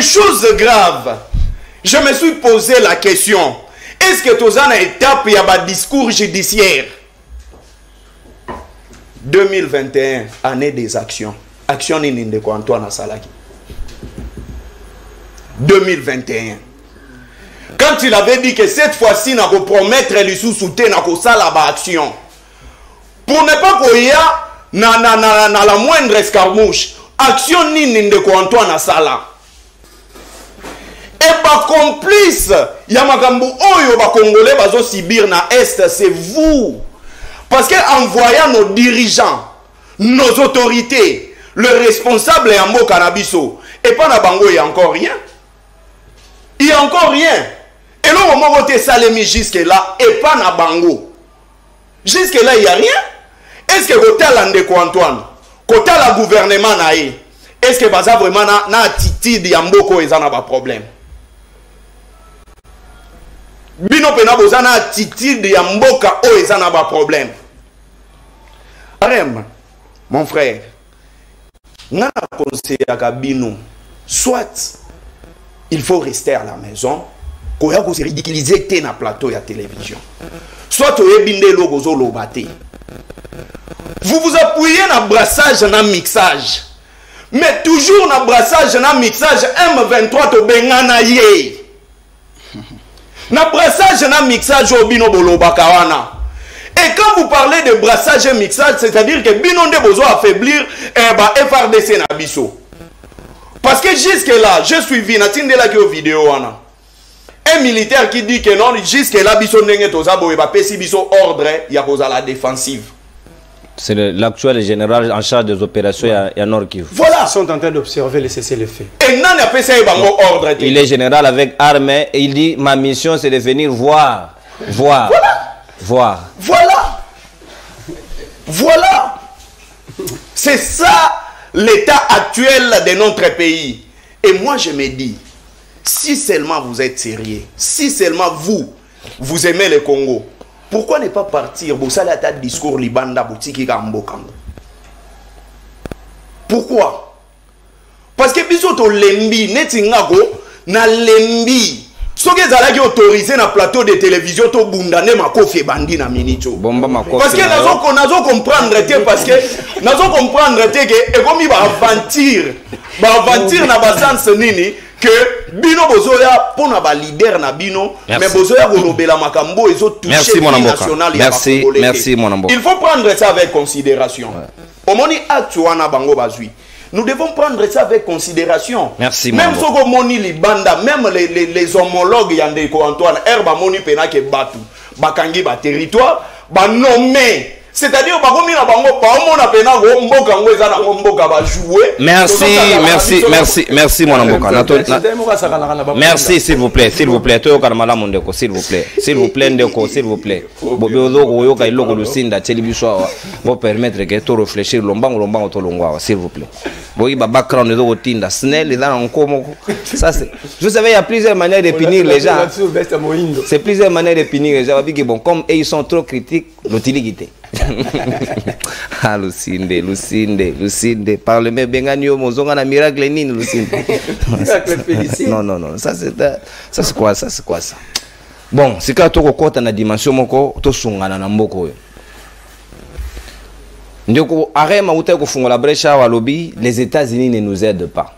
Mais chose grave, je me suis posé la question, est-ce que tu as une étape, il y a un discours judiciaire? 2021, année des actions. Action de Antoine Salaki. 2021. Quand il avait dit que cette fois-ci, il va promettre les sous-soutiens à la action. Pour ne pas qu'il y ait la moindre escarmouche, action de Antoine Sala. Et par complice, il y a makambu oyo ba Congolais bazo Sibir na Est, c'est vous. Parce qu'en voyant nos dirigeants, nos autorités, le responsable est en mot cannabiso, et pas na bango, il n'y a encore rien. Il n'y a encore rien. Et là, au moment où tu es salemi jusque-là, et pas na bango. Jusque-là, il n'y a rien. Est-ce que côté l'Andeko Antoine, côté le gouvernement, est-ce que ça vraiment na attitude de Mboko et ça n'a pas de problème? Bino pena bozana attitude de Mboka et ça n'a pas de problème. Mon frère, on a conseillé à Bino, soit il faut rester à la maison, qu'on a se ridiculiser dans le plateau de la télévision. Soit tu es bindé logo lobate. Vous vous appuyez dans le brassage, dans le mixage. Mais toujours dans le brassage, dans le mixage, M23 to bengana ye. Dans le brassage, dans le mixage, obino bolo bakawana. Et quand vous parlez de brassage et mixage, c'est-à-dire que bino de besoin affaiblir FRDC na biso. Parce que jusque-là, je suis vu, vidéo, un militaire qui dit que non, jusque-là, biso nenge tozabo, pesi biso ordre, il y a à la défensive. C'est l'actuel général en charge des opérations à Nord Kivu. Voilà. Ils sont en train d'observer les cessez-le-feu. Et non, il a fait ça, ordre. Il est général avec armée et il dit ma mission c'est de venir voir. Voilà. Voir. Voilà. Voilà. C'est ça l'état actuel de notre pays. Et moi je me dis, si seulement vous êtes sérieux, si seulement vous aimez le Congo, pourquoi ne pas partir pour ça la discours libanda boutique Kambo? Pourquoi? Parce que bisoto lembi netingako na lembi. Ce qui est autorisé dans le plateau de télévision, to bundane makofi bandi na minicho. Parce que nous comprendre parce que nous comprendre que et comme il va aventure na basance nini que bino bozoya pour na ba leader na bino mais bozoya bolobela makambo ezo toucher le national. Merci mon ambo. Il faut prendre ça avec considération. Omoni actuana bango bazui. Nous devons prendre ça avec considération. Merci, même si on moni libanda, même les homologues Yandeko Antoine, herba moni pena ke batu, bakangi ba territoire, ba nommé. C'est-à-dire bakomi na bango pa omona pena go mboka ngweza na mboka ba jouer. Merci mon amboka. Merci s'il vous plaît. Toi kanamala mondeko s'il vous plaît ndeko s'il vous plaît. Bobeozo ko yoka iloko lusinda television va permettre que tu réfléchir lombango to longwa s'il vous plaît. Boyi ba background ezo tinda snell dans nkomo. Ça c'est. Vous savez il y a plusieurs manières de punir les gens. C'est plusieurs manières de punir les gens bon comme ils sont trop critiques l'utilité. Ah Lucinde parle-moi benganio mozonga na miracle nini Lucinde. Non ça c'est quoi ça bon c'est quand to kokota na dimension moko to sungana na mboko yo ndeko arema uta ko fungola brecha wa lobby les États-Unis ne nous aident pas.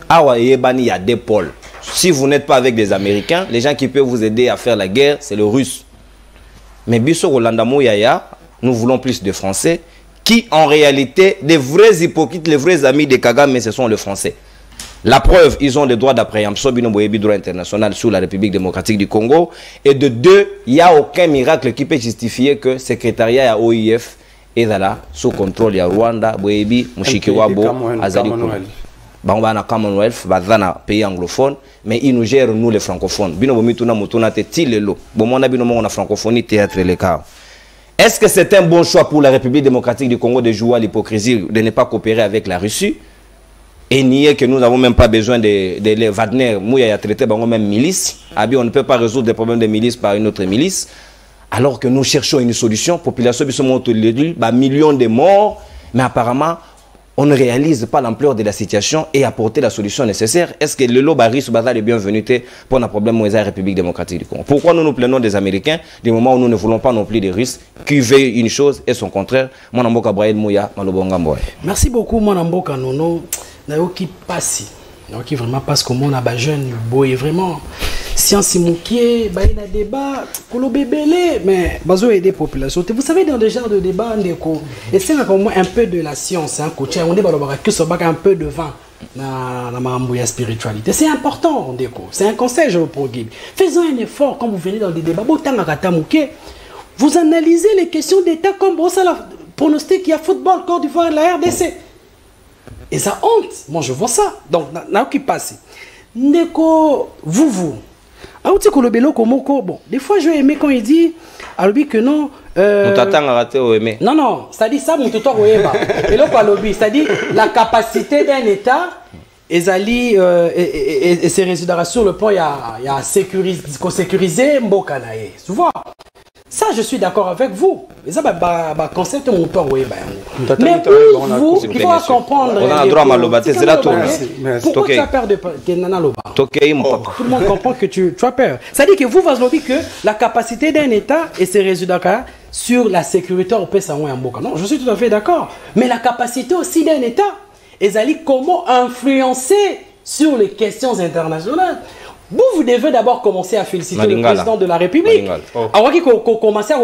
Awa yebani il y a deux pôles. Si vous n'êtes pas avec les Américains, les gens qui peuvent vous aider à faire la guerre c'est le Russe. Mais biso Rolanda Mouyaya, nous voulons plus de Français qui, en réalité, des vrais hypocrites, les vrais amis de Kagame, mais ce sont les Français. La preuve, ils ont le droit d'appréhension, droit international sur la République démocratique du Congo. Et de deux, il n'y a aucun miracle qui peut justifier que le secrétariat à OIF est là, sous contrôle de Rwanda, Boebi, Mushikiwabo, Azali. Bangana Commonwealth, Bazana, pays anglophone, mais ils nous gèrent, nous les francophones. Bino Bomituna Mutuna Tilelo, Bomona Binomona francophonie, théâtre les cas. Est-ce que c'est un bon choix pour la République démocratique du Congo de jouer à l'hypocrisie, de ne pas coopérer avec la Russie et nier que nous n'avons même pas besoin de Wagner, Mouya a traité même milice. On ne peut pas résoudre des problèmes de milice par une autre milice, alors que nous cherchons une solution. La population, millions de morts, mais apparemment, on ne réalise pas l'ampleur de la situation et apporter la solution nécessaire. Est-ce que le lobby est bienvenu pour un problème où la République démocratique du Congo? Pourquoi nous nous plaignons des Américains du moment où nous ne voulons pas non plus des Russes qui veulent une chose et son contraire? Merci beaucoup, mon Mboka Nono. Naoki Passi. Naoki vraiment parce que mon aba jeune boy vraiment science moukier, bah il y a débat, kolo bébélé, mais bazo aider population. Vous savez dans des genres de débat ndeko, et c'est encore moins un peu de la science, hein, coach. On est que ça bac un peu de vin na mamboya spiritualité. C'est important ndeko. C'est un conseil je vous prodigue. Faisons un effort quand vous venez dans des débats. Botanga kata moukier. Vous analysez les questions d'État comme bon ça la pronostic il y a football Côte d'Ivoire la RDC. Et ça honte. Moi je vois ça. Donc naoki passe. Ndeko vous. Bon, des fois je aimé quand il dit que non. Non, c'est-à-dire ça, c'est-à-dire la capacité d'un État et ses résultats sur le plan, il y a sécuriser Mbokanae. Tu vois? Ça, je suis d'accord avec vous. Mais ça, concept mon temps, oui. Mais vous, il faut comprendre. On a droit à Malobaté, c'est la tour. Pourquoi tu as peur de Nana Loba? Tout le monde comprend que tu as peur. C'est-à-dire que vous, vous que la capacité d'un État et ses résultats sur la sécurité européenne, ça en Mboka. Non, je suis tout à fait d'accord. Mais la capacité aussi d'un État, et comment influencer sur les questions internationales. Vous devez d'abord commencer à féliciter le président de la République. Avant qu'on commence à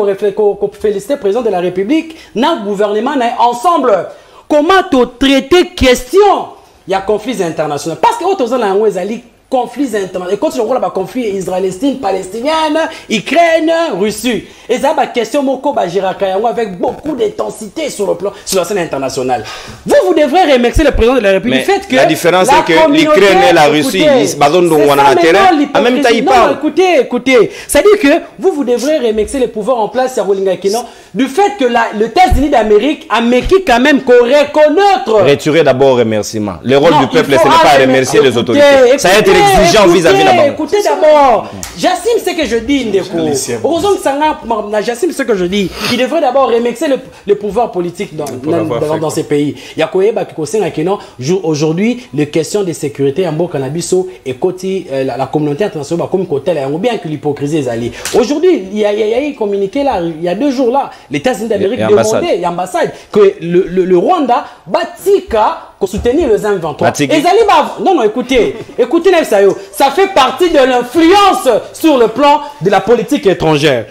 féliciter le président de la République, notre gouvernement ensemble. Comment traiter question? Il y a conflits internationaux. Parce que autres gens ont conflits internationaux. Et quand on voit le conflit israélien-palestinien, Ukraine, Russie. Et ça, la question avec beaucoup d'intensité sur le plan, sur la scène internationale. Vous devrez remercier le président de la République. Que la différence c'est que l'Ukraine et la Russie, en même temps ils parlent. Écoutez. C'est-à-dire que vous devrez remercier les pouvoirs en place du fait que les États-Unis d'Amérique a méqué quand même qu'on reconnaître. Retirer d'abord remerciement. Le rôle du peuple, ce n'est pas remercier les autorités. Ça va être exigeant vis-à-vis de la banque. Écoutez d'abord. J'assume ce que je dis, Ndeko. Heureusement que ça j'assume ce que je dis. Il devrait d'abord remercier le pouvoir politique dans ces pays. Il y a aujourd'hui, les questions de sécurité en Bokanabiso et côté la communauté internationale comme côté là, on bien que l'hypocrisie est allée. Aujourd'hui, il y a communiqué là, il y a 2 jours là, les États-Unis d'Amérique demandaient, l'ambassade, que le Rwanda batika pour soutenir les M23. Non, écoutez, ça fait partie de l'influence sur le plan de la politique étrangère.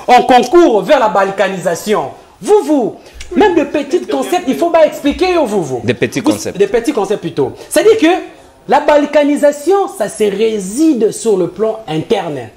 On concourt vers la balkanisation. Vous, même de petits concepts, il faut pas expliquer vous. Des petits concepts. Des petits concepts plutôt. C'est-à-dire que la balkanisation, ça se réside sur le plan interne.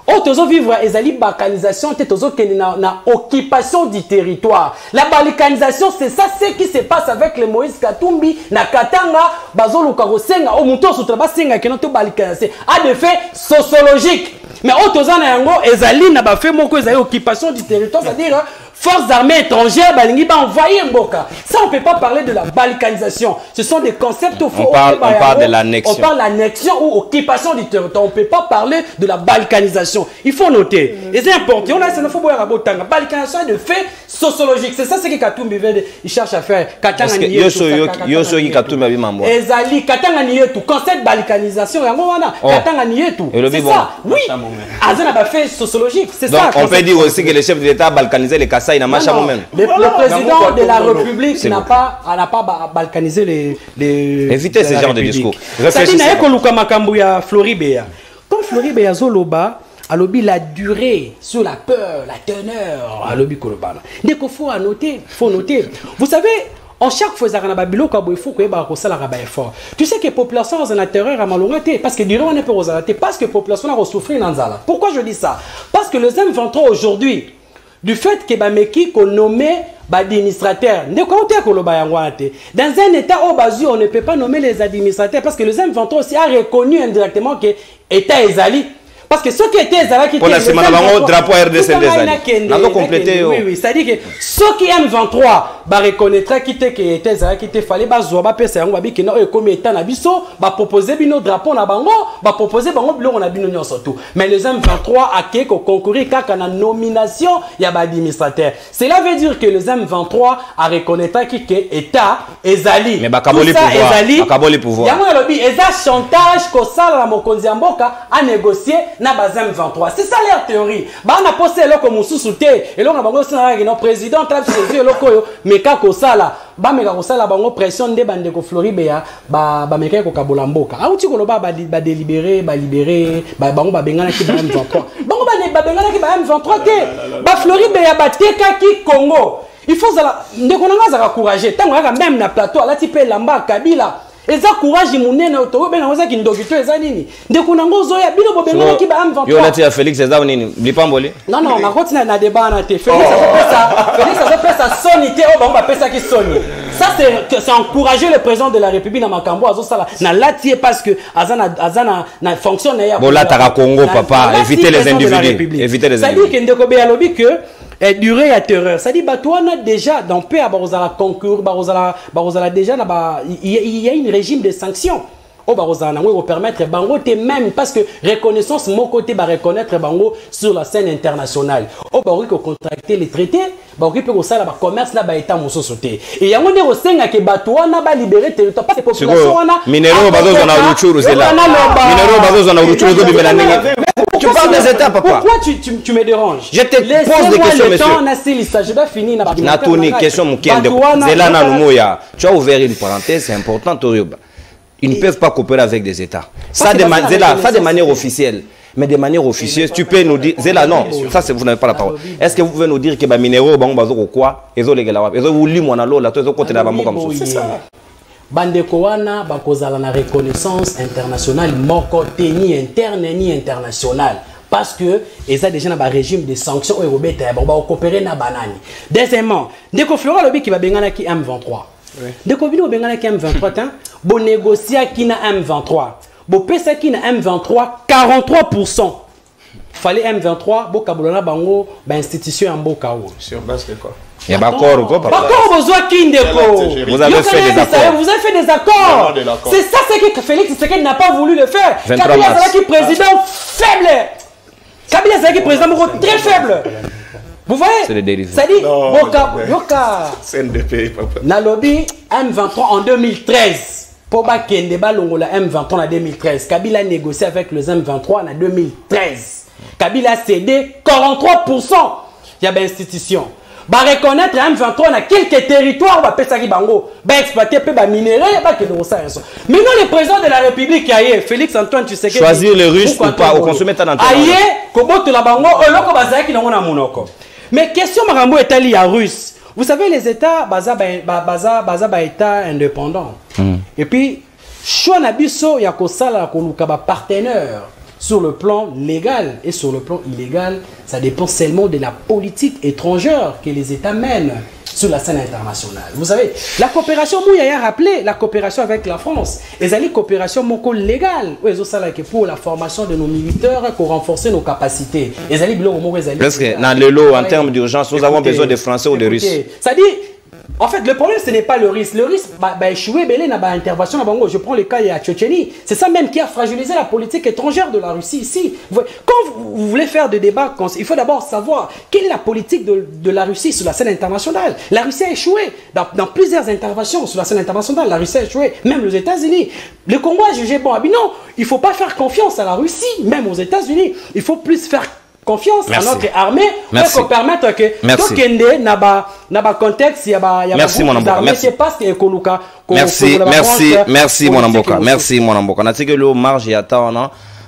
Otozo vivre ezali balkanisation tozo na occupation du territoire. La balkanisation c'est ça ce qui se passe avec le Moïse Katumbi na Katanga bazolo karosenga o muto sotraba senga kenoto balkanisation a des faits sociologiques. Mais otozo na yango ezali na ba fait moko ezali occupation du territoire, c'est-à-dire forces armées étrangères balingi ba envoyer Mboka. Ça on peut pas parler de la balkanisation. Ce sont des concepts on parle de l'annexion. On parle d'annexion ou occupation du territoire. On peut pas parler de la balkanisation. Il faut noter. Et c'est important. On a ça faut boire à botanga. Balkanisation est de fait sociologique. C'est ça ce que Katumbi il cherche à faire. Katanga ni Yoso Katumbi abi mambo. Ezali Katanga ni tout concept balkanisation yango wana. Katanga ni tout. C'est ça. Oui. Azana ba fait sociologique. C'est ça. On peut dire aussi que le chef de l'État a balkanisé les Kassai na macha même. Le président de la République n'a pas balkanisé les évitez ce genre de discours. Réfléchissez. Ça dit na ko makambu ya Floribea. Comme Floribea zoloba alobi la durée sur la peur, la teneur alobi kolobana. Dès qu'il faut noter, Vous savez, en chaque fois il faut que ça effort. Tu sais que la population a la terreur à malongate parce que durant on est pour parce que la population a souffert dans Zala. Pourquoi je dis ça? Parce que le M23 aujourd'hui, du fait que Bameki qu'on nommé administrateur, dans un état au basu, on ne peut pas nommer les administrateurs parce que le M23 aussi a reconnu indirectement que l'État est allé. parce que ceux qui étaient qui pour la semaine drapeau RDC des années n'a complété oui ça dit que ceux qui M23 ba reconnaîtra qui était qui était fallait ba zoba pesa yango babi que non comme état na biso ba proposer bino drapeau na bango ba proposer bango biloko na bino nyonso tout mais les M23 a qui concourir kaka na nomination ya ba administrateur cela veut dire que les M23 a reconnaîtra qui état ezali mais ba kaboli pouvoir yango lobi eza chantage ko sala la mokonzi ya mboka a négocier na bazem 23 c'est ça leur théorie ba na posé eloko mususu te eloko na bango sina na président trap saisi eloko yo meka ko sala ba meka ko sala bango pression nde bande ko Floribe ya ba meka ko kabola mboka auti ko loba ba délibérer ba libérer ba bango ba bengana ki ba M23 bango ba bengana ki ba M23 te ba Floribe ya ba teka ki Congo il faut ça ndeko nanga za courager tango yaka même na plateau ala ti pe lamba Kabila eza courage munene oto benga oza ki ndogito eza nini ndeko nango zoya bino bobenga ki ba M23 yo lati ya Félix eza nini lipamboli non na continue na débat na te Félix a fait ça sonité o ba pesa ki soni ça c'est encourager le président de la République na makambo azo sala na lati parce que azana na fonction na ya bola taka Congo papa éviter les individus éviter les individus ça dit que ndeko be alobi que durée à terreur ça dit batouana déjà dans paix à barozala concours barozala déjà il y a une régime de sanctions au barozala nango permettre bango te même parce que reconnaissance mon côté ba reconnaître bango sur la scène internationale au bari ko contracter les traités bari peut ko sala ba commerce là ba état moso sauté et yango ne rosenga ke batouana ba libérer territoire parce que population wana minéraux bazo na ruchuru zela minéraux bazo na ruchuru zo bimela ndenge. Tu parles des États, papa. Pourquoi tu me déranges? Je te pose des questions, monsieur. Je dois finir. Natuni, question Mukende. Zelana Numoya. Tu as ouvert une parenthèse, c'est important. Ils ne peuvent pas coopérer avec des États. Ça de manière officielle. Mais de manière officieuse, tu peux nous dire. Zela, non, ça, vous n'avez pas la parole. Est-ce que vous pouvez nous dire que les minéraux, quoi? Ils ont les gars, ils ont voulu mon allo, là, ils ont côté de la bambo comme ça. C'est ça. Bandeko wana bakozala na reconnaissance internationale moko te ni interne ni internationale parce que eza déjà na ba régime de sanctions au robeta ba coopérer na banani. Deuxièmement, ndeko Flora lobi ki ba bengana ki M23. Ndeko bino bengana ki M23 tan bo négocier ki na M23. Bo pesa ki na M23 43%. Fallait M23 bo kabolana bango ba institution en mboka o. Sur base de quoi? Il y a d'accord quoi papa. Vous avez fait des accords. Vous avez fait des accords. C'est ça ce que Félix Tshisekedi n'a pas voulu le faire. Kabila est président faible. Kabila est président très faible. Vous voyez? C'est le dérivé. Ça dit Yoka. CNDP papa. Nalobi M23 en 2013. Poba Kende Balongola M23 en 2013. Kabila a négocié avec le M23 en 2013. Kabila a cédé 43%. Il y a des institutions. Ba reconnaître M23 dans quelques territoires ba pesaki bango ba exploiter pe ba minerai ba que ça. Maintenant le président de la République aye Félix Antoine Tshisekedi choisir les Russes ou pas au consommer ta nantes aye ko boto la bango oloko bazaki na ngona monoko mais question marambo etali ya russe vous savez les états baza état indépendant et puis choix na biso ya ko sala ko luka ba partenaire. Sur le plan légal et sur le plan illégal, ça dépend seulement de la politique étrangère que les États mènent sur la scène internationale. Vous savez, la coopération, Mouyaya a rappelé la coopération avec la France. Et c'est une coopération légale. Pour la formation de nos militaires, pour renforcer nos capacités. Parce que dans le lot, en termes d'urgence, nous avons besoin de Français ou de Russes. Ça dit, en fait, le problème, ce n'est pas le risque. Le risque, échouer, intervention, je prends le cas de la Tchétchénie. C'est ça même qui a fragilisé la politique étrangère de la Russie ici. Quand vous voulez faire des débats, il faut d'abord savoir quelle est la politique de la Russie sur la scène internationale. La Russie a échoué dans plusieurs interventions sur la scène internationale. La Russie a échoué, même aux États-Unis. Le Congo a jugé, bon, non, il ne faut pas faire confiance à la Russie, même aux États-Unis. Il faut plus faire confiance à notre armée pour permettre que Tokende n'a pas contexte, il y a merci mon amboka, merci. Merci mon amboka, merci mon amboka. On a dit que le marge y attend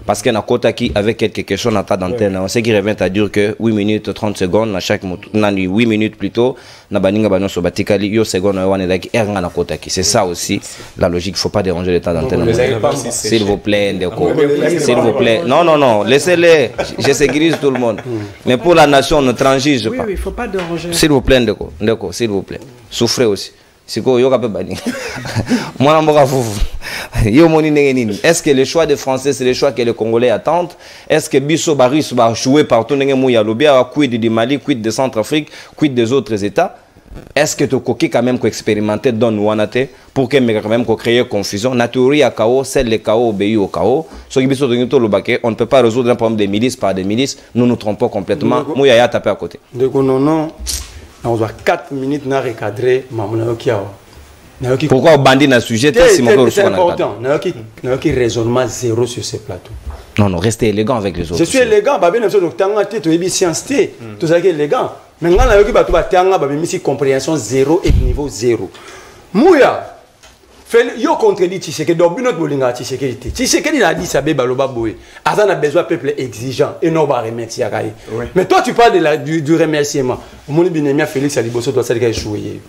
parce qu'on a Kotaki avec quelques questions dans ta d'antenne. On sait qu'il revient à dire que 8 minutes 30 secondes à chaque 8 minutes plutôt na baninga banon so batikali yo seconde wana daki eranga na Kotaki. C'est ça aussi la logique, il faut pas déranger l'état d'antenne. S'il vous plaît, Ndeko. S'il vous plaît. Non, laissez-les. Je sécurise tout le monde. Mais pour la nation, on ne transige pas. Oui, il faut pas déranger. S'il vous plaît, Ndeko, s'il vous plaît. Souffrez aussi. C'est quoi yo kapé bani. Moi mboka fofu. Yo moni nini. Est-ce que les choix des Français c'est les choix que les Congolais attendent? Est-ce que biso baris va jouer partout nenge mouya lobia quid du Mali, quid de Centrafrique, quid des autres États? Est-ce que tu as quand même expérimenté dans Nouanate pour que quand même créer confusion? La théorie à chaos, celle le chaos obéit au chaos. On ne peut pas résoudre un problème des milices par des milices. Nous nous trompons complètement. Mouya a tapé à côté. Donc non, on doit 4 minutes à recadrer pourquoi on bandit dans le sujet? C'est important. Nous avons raisonnement zéro sur ce plateau. Non, restez élégant avec les autres. Je suis élégant, tu es élégant. Mais quand on a une compréhension zéro et niveau zéro. Mouya, yo contredit Tshisekedi, donc notre bolinga Tshisekedi. Tshisekedi a dit ça baloba boé. Azan a besoin de peuple exigeant et non pas remercier. Mais toi tu parles du remerciement. Mon binemia Félix Aliboso doit s'être échoué.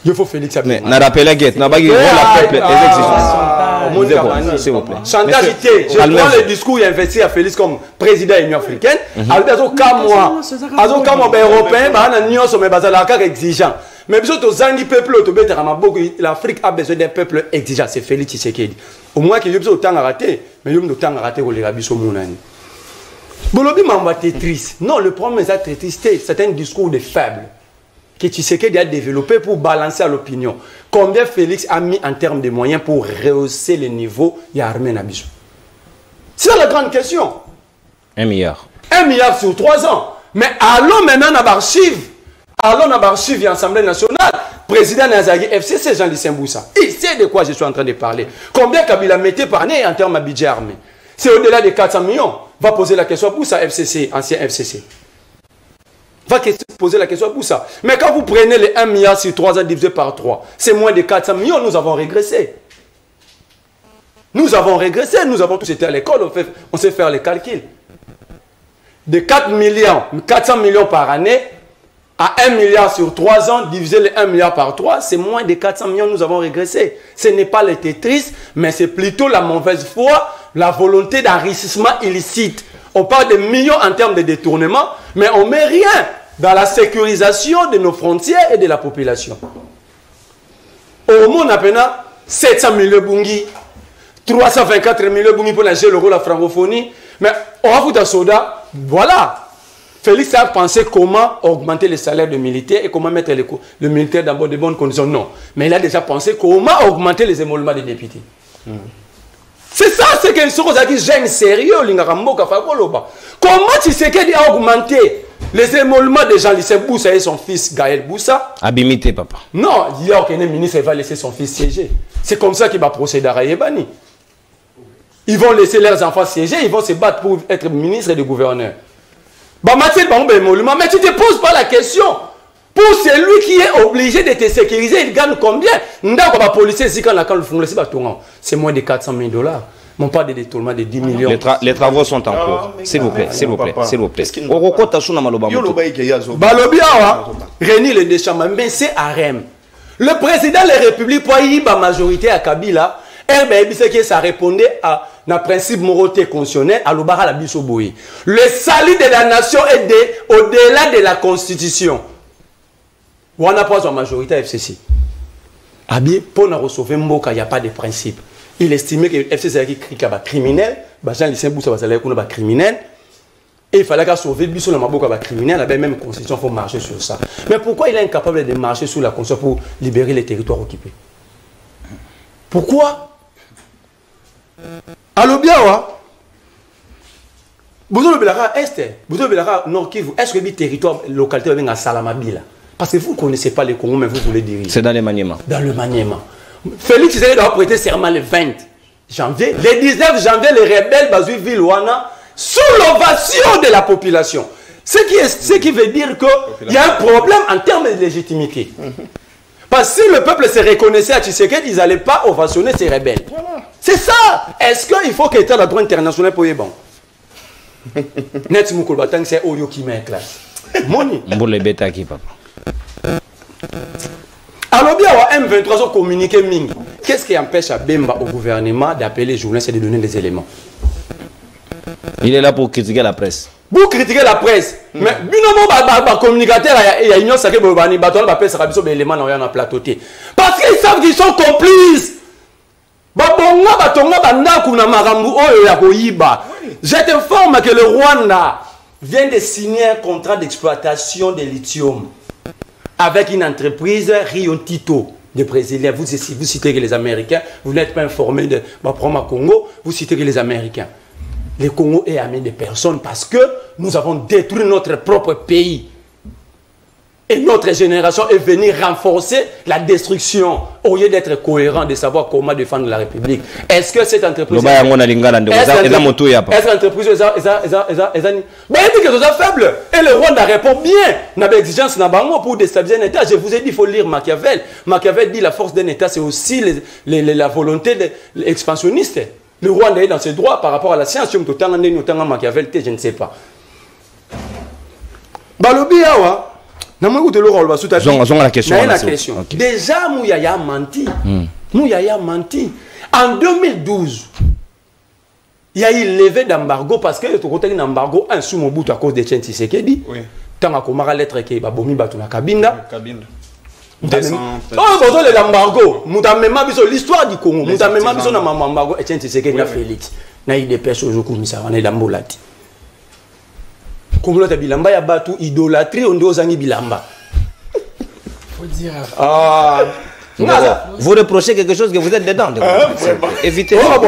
Il faut Félix Aliboso. Mais n'a rappelé que n'a pas dit la peuple exigeant. S'il vous plaît. Chantagité. Je prends le discours et investi à Félix comme président de l'Union africaine. Alors azo kamwa européen ba na nyonso mais bazala ka exigeant. Mais biso to zangi peuple to betera maboko l'Afrique a besoin d'un peuple exigeant, c'est Félix Tshisekedi. Au moins que biso tanga raté, mais yom to tanga raté ko le biso monani. Bolobi mamba Tetris. Non, le problème c'est Tetris, c'est un discours de faible que Tshisekedi a développé pour balancer à l'opinion. Combien Félix a mis en termes de moyens pour rehausser le niveau de l'armée Nabiso? C'est la grande question. 1 milliard. 1 milliard sur 3 ans. Mais allons maintenant à l'archive. Allons à l'archive de l'Assemblée nationale. Président Nazagi, FCC Jean-Lucien Boussa. Il sait de quoi je suis en train de parler. Combien Kabila mettait par année en termes de budget armé? C'est au-delà de 400 millions. Va poser la question à Boussa, FCC, ancien FCC. Va poser la question à Boussa. Mais quand vous prenez les 1 milliard sur 3 ans divisé par 3, c'est moins de 400 millions, nous avons régressé. Nous avons régressé, nous avons tous été à l'école, on sait faire les calculs. De 400 millions par année à 1 milliard sur 3 ans, diviser les 1 milliard par 3, c'est moins de 400 millions, nous avons régressé. Ce n'est pas le Tetris, mais c'est plutôt la mauvaise foi, la volonté d'enrichissement illicite. On parle de millions en termes de détournement, mais on ne met rien dans la sécurisation de nos frontières et de la population. Au monde, on a 700 millions de bungi, 324 millions de bungi pour la gérer la francophonie, mais on va foutre un soda, voilà. Félix a pensé comment augmenter les salaires des militaires et comment mettre le militaire dans de bonnes conditions. Non. Mais il a déjà pensé comment augmenter les émoluments des députés. C'est ça, c'est quelque chose qui gêne sérieux. Comment Tshisekedi a augmenté les émoluments de Jean-Lucien Boussa et son fils Gaël Boussa? Abimité, papa. Non, il y a aucun ministre qui va laisser son fils siéger. C'est comme ça qu'il va procéder à Rayebani. Ils vont laisser leurs enfants siéger, ils vont se battre pour être ministre et gouverneur. Mais tu ne te poses pas la question. Pour celui qui est obligé de te sécuriser, il gagne combien? C'est moins de 400 000 $. On parle de détournement de 10 millions. Les travaux sont en cours. S'il vous plaît, s'il vous plaît, s'il vous plaît. Réunir les Deschamps, mais c'est harem. Le président de la République, pour y avoir majorité à Kabila, ça répondait à un principe moralité constitutionnel à l'Obara la Bissoboui. Le salut de la nation est au-delà de la constitution. On n'a pas une majorité à FCC. Pour nous sauver Mboka, il n'y a pas de principe. Il estimait que FCC est criminel, Jean-Lucien Boussa est criminel, et il fallait sauver Bissot Mboka criminel, la même constitution, il faut marcher sur ça. Mais pourquoi il est incapable de marcher sur la constitution pour libérer les territoires occupés? Pourquoi? Alors bien, vous avez est, vous avez Nord Kivu, est-ce que le territoire localité est à Salamabila? Parce que vous ne connaissez pas les Congo, mais vous voulez diriger. C'est dans le Maniema. Dans le Maniema. Félix Tshisekedi doit prêter serment le 20 janvier. Le 19 janvier, les rebelles Bazui Vilwana, sous l'ovation de la population. Ce qui veut dire qu'il y a un problème en termes de légitimité. Parce que si le peuple se reconnaissait à Tshisekedi, ils n'allaient pas ovationner ces rebelles. Voilà. C'est ça. Est-ce qu'il faut qu'il y ait le droit international pour y bon? Net Moukoulbatang, c'est Oyo qui met en classe. Moni. Pour les bêta qui, papa. Alors bien, M23 ont communiqué Ming. Qu'est-ce qui empêche à Bemba au gouvernement d'appeler les journalistes et de donner des éléments? Il est là pour critiquer la presse. Vous critiquez la presse. Mais binomo communicateur il y a union sacrée bobani bato ba pesa biso élément na na plateau. Parce qu'ils savent qu'ils sont complices. Babonga batonga bandaku na makambu oyo ya koyiba. Je t'informe que le Rwanda vient de signer un contrat d'exploitation de lithium avec une entreprise Rio Tinto des Brésiliens. Vous citez que les Américains, vous n'êtes pas informé de Baproma Congo, vous citez que les Américains. Le Congo est ami de personnes parce que nous avons détruit notre propre pays. Et notre génération est venue renforcer la destruction au lieu d'être cohérent, de savoir comment défendre la République. Est-ce que cette entreprise... Est-ce que l'entreprise est faible? Et le Rwanda répond bien. N'a pas d'exigence pour déstabiliser un État. Je vous ai dit, il faut lire Machiavel. Machiavel dit la force d'un État, c'est aussi la volonté de l'expansionniste. Le Rwanda est dans ses droits par rapport à la science. Je ne sais pas. Balobi awa. La question. Okay. Déjà, Mouyaya a menti. Mouyaya a menti. En 2012, il y a eu levé d'embargo parce que tu as un embargo un sous Mobutu à cause de Tchen Tshisekedi. Oui. Tant que tu as lettre qui est bomi batuna kabinda. Oh, l'embargo. L'histoire du Congo. L'embargo et Tchen Tshisekedi na Félix. Na il dépêche aujourd'hui comme ça on est dans Bolati. Comme bilamba ya batu idolâtrie on doit zangi bilamba. Faut dire. Ah. Vous reprochez quelque chose que vous êtes dedans. Évitez. En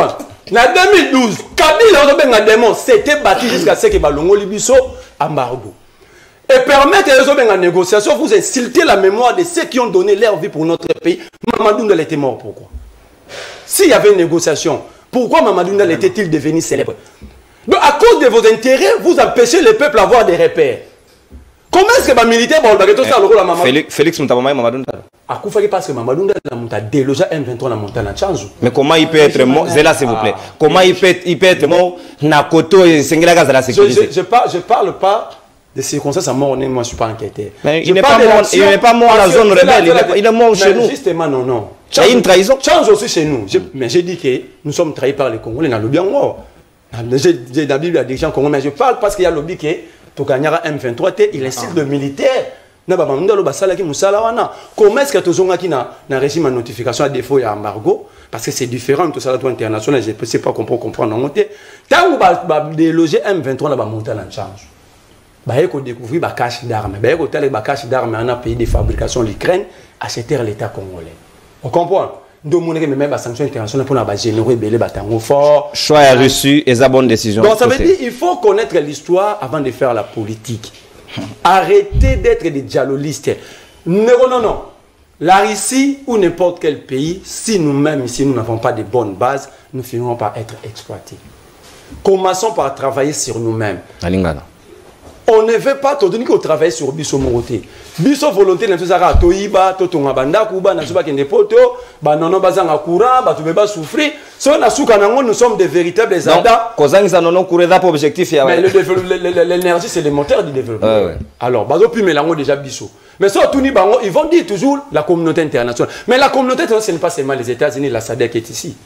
2012, Kabila démon s'était battu jusqu'à ce que Balongo Libiso embargo. Et permettre les négociations, vous insultez la mémoire de ceux qui ont donné leur vie pour notre pays. Mamadou Ndala était mort, pourquoi? S'il y avait une négociation, pourquoi Mamadou Ndala était-il devenu célèbre? Donc, à cause de vos intérêts, vous empêchez le peuple d'avoir des repères. Comment est-ce que les militaires vont tout ça le Mamadou Félix Moutabama et Mamadou Ndala. À quoi fait parce que Mamadou Ndala a délogé M23 dans montagne à Tchanzu. Mais comment il peut être mort? C'est là, s'il vous plaît. Comment il peut être mort? Nakoto et Sengela Gaza la sécurité. Je parle pas de circonstances à mort, moi je ne suis pas inquiété. Mais il n'est pas mort dans la zone rebelle, il est mort chez nous. Justement, non. Il y a une trahison. Tchanzu aussi chez nous. Mais j'ai dit que nous sommes trahis par les Congolais dans le bien mort. J'ai la Bible à dirigeant Congo, mais je parle parce qu'il y a le lobby qui est Tokanyara M23, il incite le militaire. Comment est-ce que tu as un régime de notification à défaut et à embargo? Parce que c'est différent de tout ça, la loi internationale, je ne sais pas qu'on peut comprendre. Tant que tu déloger M23, là, monter en charge. Il faut découvrir la cache d'armes. Il faut découvrir la cache d'armes dans un pays de fabrication, l'Ukraine, acheter l'État congolais. On comprend? Donc, même les sanctions internationales pour nous générer des bâtiments forts. Choix est reçu et la bonne décision. Donc, ça veut dire qu'il faut connaître l'histoire avant de faire la politique. Arrêtez d'être des dialoguistes. Non. La Russie ou n'importe quel pays, si nous-mêmes ici nous n'avons pas de bonnes bases, nous finirons par être exploités. Commençons par travailler sur nous-mêmes. On ne veut pas te donner qu'on travaille sur Bisso Moroté. Bisso volonté n'a pas à Toiba, Totonga Banda, Kuba, n'a pas qu'un poto, Banono Bazanga Koura, Batubeba souffrir. Si on a soukanango, nous sommes des véritables Zada. Kozang Zanono Koureda pour objectif. Mais l'énergie, c'est le moteur du développement. Alors, Bazo puis Mélango déjà Bisso. Mais ça, ils vont dire toujours la communauté internationale. Mais la communauté internationale, ce n'est pas seulement les États-Unis, la SADC est ici.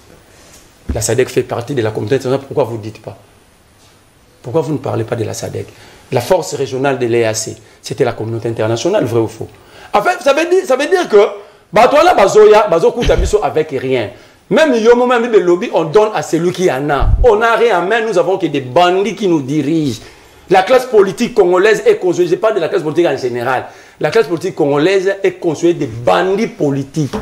La SADC fait partie de la communauté internationale. Pourquoi vous ne dites pas? Pourquoi vous ne parlez pas de la SADC? La force régionale de l'EAC, c'était la communauté internationale, vrai ou faux? En fait, ça veut dire que Batola Bazoya, Bazokuta Biso avec rien. Même le lobby, on donne à celui qui en a. On n'a rien en main, nous avons que des bandits qui nous dirigent. La classe politique congolaise est constituée, je parle de la classe politique en général. La classe politique congolaise est constituée de bandits politiques,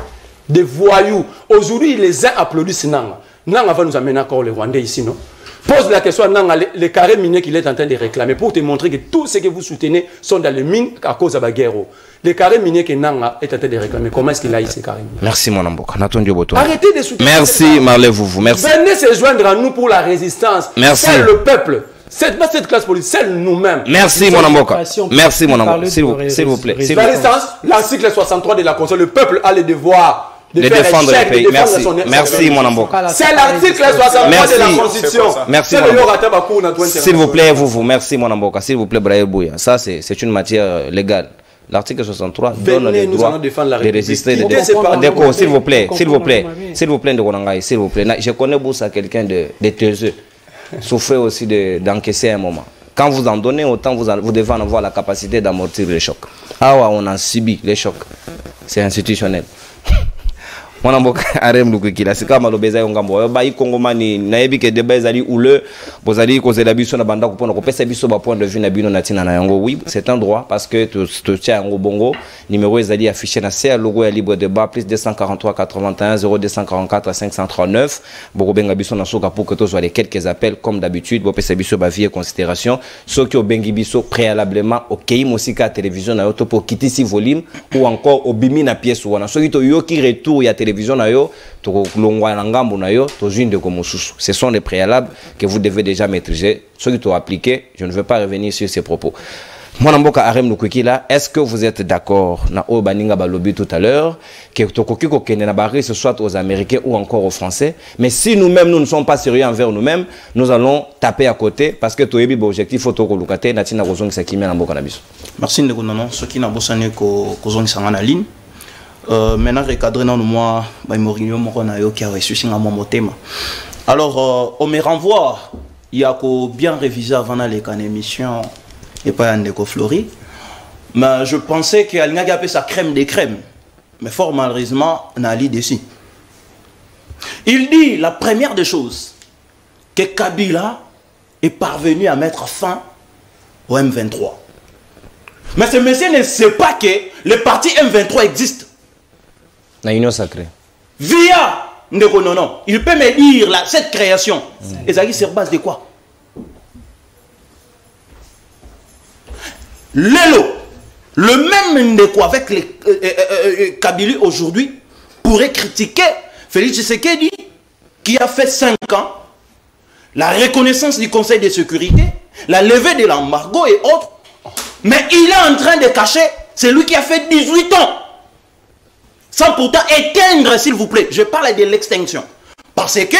de voyous. Aujourd'hui, les uns applaudissent Nanga. Nanga va nous amener encore les Rwandais ici, non? Pose la question à les carrés miniers qu'il est en train de réclamer pour te montrer que tout ce que vous soutenez sont dans les mines à cause de la guerre. Les carrés miniers que Nanga est en train de réclamer, comment est-ce qu'il a eu ces carrés miniers? Merci mon Amboka. Arrêtez de soutenir. Merci Marley Vouvou. Merci. Venez se joindre à nous pour la résistance. Merci. C'est le peuple. C'est pas cette classe politique, c'est nous-mêmes. Merci mon Amboka. Merci mon Amboka. S'il vous plaît. La résistance, l'article 63 de la Constitution, le peuple a le devoir de défendre le pays. Merci mon Amboka. C'est l'article 63 de la Constitution. Merci. S'il vous plaît, vous. Merci mon Amboka. S'il vous plaît, Brahim Bouya. Ça, c'est une matière légale. L'article 63 donne le droit de résister. D'accord, s'il vous plaît. S'il vous plaît, s'il vous plaît. Je connais Boussa, quelqu'un de taiseux. Souffrait aussi d'encaisser un moment. Quand vous en donnez, autant vous devez en avoir la capacité d'amortir les chocs. Ah ouais, on a subi les chocs. C'est institutionnel. On a beaucoup arem lukikila c'est comme malobeza yongambo ba ikongomani na yebi ke débat ezali oule bozali kozela biso na banda kopona kopesa biso ba point de vue na bino na tina na yango. Oui, c'est un droit parce que tu tiens en bongo numéro ezali affiché na CA logo ya libre débat plus 243 81 0244 539 bokobenga biso na soka pour que tous soit les quelques appels comme d'habitude bopesa biso ba vie considération ceux qui obengi biso préalablement OK musika télévision na yoto pour quitter si volume ou encore obimi na pièce wana ceux qui to yo qui retour ya télévision na yo to longwa na ngambo na yo to jinde comme susu. Ce sont les préalables que vous devez déjà maîtriser. Ceux qui t'ont appliqué, je ne veux pas revenir sur ces propos. Mon mboka Arem Lukwikila, est-ce que vous êtes d'accord na Obaninga Balobi tout à l'heure que tokoki ko kende na bari ce soit aux Américains ou encore aux Français, mais si nous-mêmes nous ne sommes pas sérieux envers nous-mêmes, nous allons taper à côté parce que toyebi bo objectif photo ko lukate na tina kozongi sakimi na mboka na biso. Merci ndeko nono soki na bosane ko kozongi sanga na ligne. Maintenant recadré dans moi by Morinho Moronayo qui a reçu singa mon motema. Alors on me renvoie il y a qu'au bien réviser avant d'aller qu'en émission et pas un déco Flori. Mais je pensais qu'il y avait sa crème des crèmes. Mais fort malheureusement, on a lu dessus. Il dit la première des choses que Kabila est parvenu à mettre fin au M23. Mais ce monsieur ne sait pas que le parti M23 existe. La union sacrée. Via Ndeko Nono, il peut me dire là, cette création, et ça sur base de quoi? Lélo, le même Ndeko avec les Kabylie aujourd'hui pourrait critiquer Félix Tshisekedi qui a fait 5 ans, la reconnaissance du Conseil de sécurité, la levée de l'embargo et autres, mais il est en train de cacher celui qui a fait 18 ans. Sans pourtant éteindre, s'il vous plaît. Je parle de l'extinction. Parce que,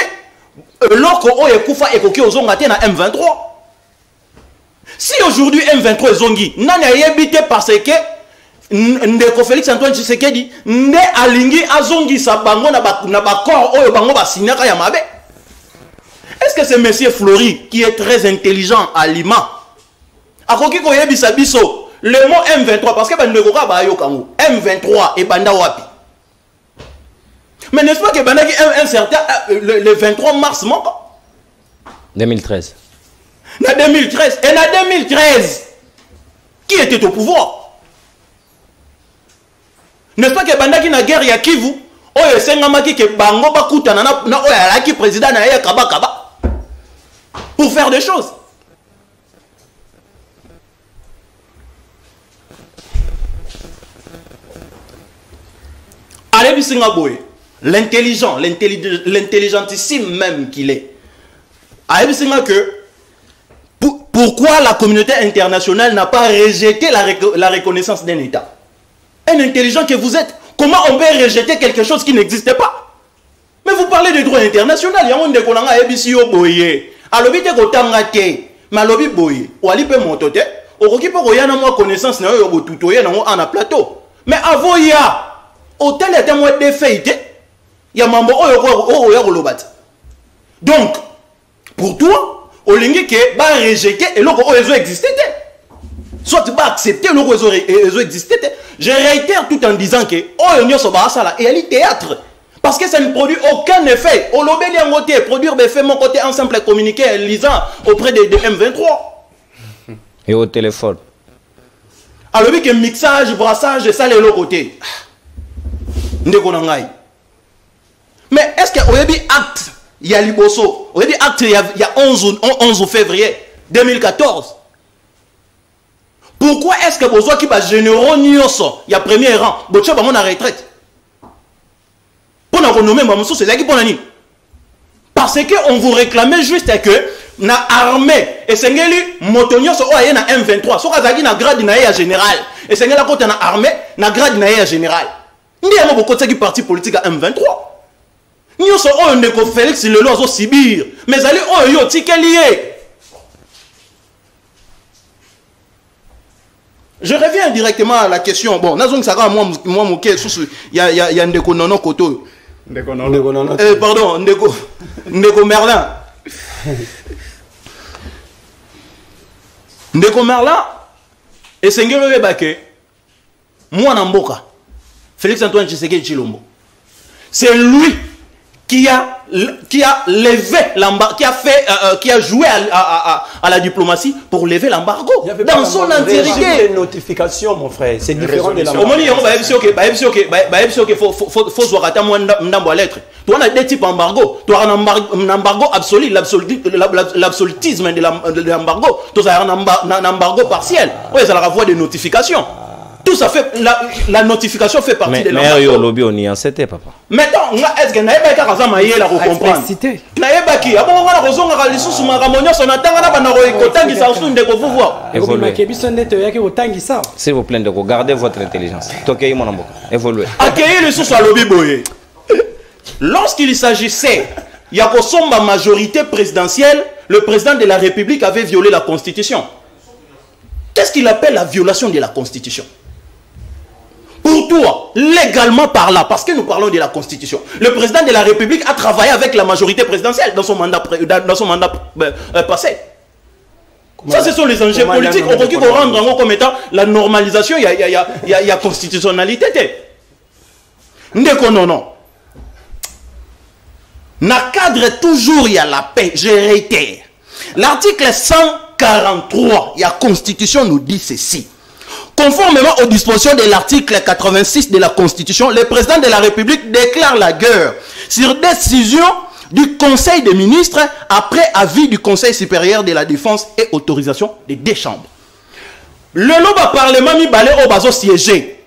lorsque on est koufa et koki ozonga te na M23, si aujourd'hui M23 est zongi, n'a yébité parce que Ndeko Félix Antoine Tshisekedi ne alingi azongi sa bango na bakor oyo bango basignaka ya mabe. Est-ce que c'est monsieur Flori qui est très intelligent à Lima? Akoki ko yebisa biso le mot M23 parce que bandeko ka ba yo kango M23 et banda wapi? Mais n'est-ce pas que Banaki un certain le 23 mars 2013. En 2013. Et en 2013, qui était au pouvoir? N'est-ce pas que Banaki na guerre ya Kivu, oyo sengamaki que bango bakuta na oyo alaki président na ya kaba pour faire des choses. Allez bisinga boye. L'intelligentissime même qu'il est. Que pourquoi la communauté internationale n'a pas rejeté la reconnaissance d'un État? Un intelligent que vous êtes, comment on peut rejeter quelque chose qui n'existait pas? Mais vous parlez de droit international. Il y a un décolanga ebisi yo boye. Alobi te kotanga te. Malobi boye. Wali pe montote. Oroki pe koyana mo connaissance na yo botutoye na mo ana plateau. Mais avoya hôtel était moins défaité. Donc, pour toi, au lingue que va rejeter et l'autre réseau existait. Soit tu vas accepter le réseau existait. Je réitère tout en disant que et elle est théâtre. Parce que ça ne produit aucun effet. Au lobby côté, produire des faits mon côté en simple communiqué lisant auprès de M23. Et au téléphone. Alors, que mixage, brassage, ça les l'autre côté. Mais est-ce qu'il y a eu acte? Il y a Liboso. Il y a eu acte il y a 11 février 2014. Pourquoi est-ce que Bozo qui va généraux Nyoso, il y a premier rang, Bocho va mon retraite? Pour nous renommer, c'est ça qui pour nous. Parce qu'on vous réclamait juste que na armée et c'est ngeli motonyoso o ayé na M23 so kazaki na grade na ya général et c'est ngela kota na armée na grade na ya général. Ndi amo boko tsaki parti politique à M23. Nous sommes Ndeko Félix le loiseau Sibir. Mais allez, oh yo, tikelier. Je reviens directement à la question. Bon, Nazong Sara, moi, il y a Ndeko Nono Koto. Ndeko Nono. Pardon, Ndeko Merlin. Ndeko Merla et Sengelo Ebake, moi Namboka, Félix Antoine Tshisekedi Tshilombo, c'est lui qui a levé l'embargo, qui a joué à la diplomatie pour lever l'embargo dans son entièreté. Les notifications, mon frère, c'est différent de l'embargo. Il faut voir à moi une lettre. Tu as des types d'embargo. Tu as un embargo absolu, l'absolutisme de l'embargo. Tu as un embargo partiel. Oui, ça la voie de notification. Tout ça fait, la notification fait partie de l'embargo. Mais il y a lobby au Nian, c'était papa. Maintenant, est-ce que n'ayez pas qu'à rassembler la comprendre? N'ayez pas qui? Avant on a raison à l'issue sur ma ramonio, on attend on a pas n'aurait qu'autant qui s'en souvient de vous voir. S'il vous plaît, de garder votre intelligence. Toquez mon amour. Évoluez. Accueillir les sous à lobby boy. Lorsqu'il s'agissait, il y a une majorité présidentielle, le président de la République avait violé la Constitution. Qu'est-ce qu'il appelle la violation de la Constitution? Pour toi, légalement parlant, parce que nous parlons de la Constitution, le président de la République a travaillé avec la majorité présidentielle dans son mandat passé. Ça, ce sont les enjeux politiques. On peut rendre comme étant la normalisation, il y a constitutionnalité. Non. Dans le cadre toujours, il y a la paix. Je réitère. L'article 143, la Constitution nous dit ceci. Conformément aux dispositions de l'article 86 de la Constitution, le président de la République déclare la guerre sur décision du Conseil des ministres après avis du Conseil supérieur de la défense et autorisation des deux chambres. Le loba parlement mi balé au bazo siégé.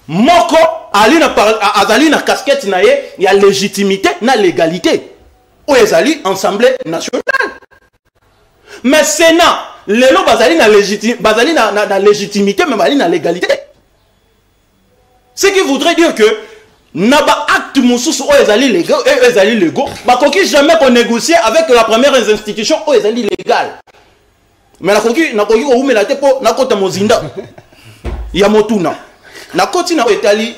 Moko azali na casquette na ye, il y a légitimité na légalité. Ou ezali Assemblée nationale. Mais Sénat, les lois basali na légitimité, mais basali na légalité. Ce qui voudrait dire que naba acte moussous ou ezali légaux, bah koki jamais qu'on négocie avec la première institution ou ezali légal. Mais na koki ko umela te po na kota mozinda. Ya motuna. Na koti na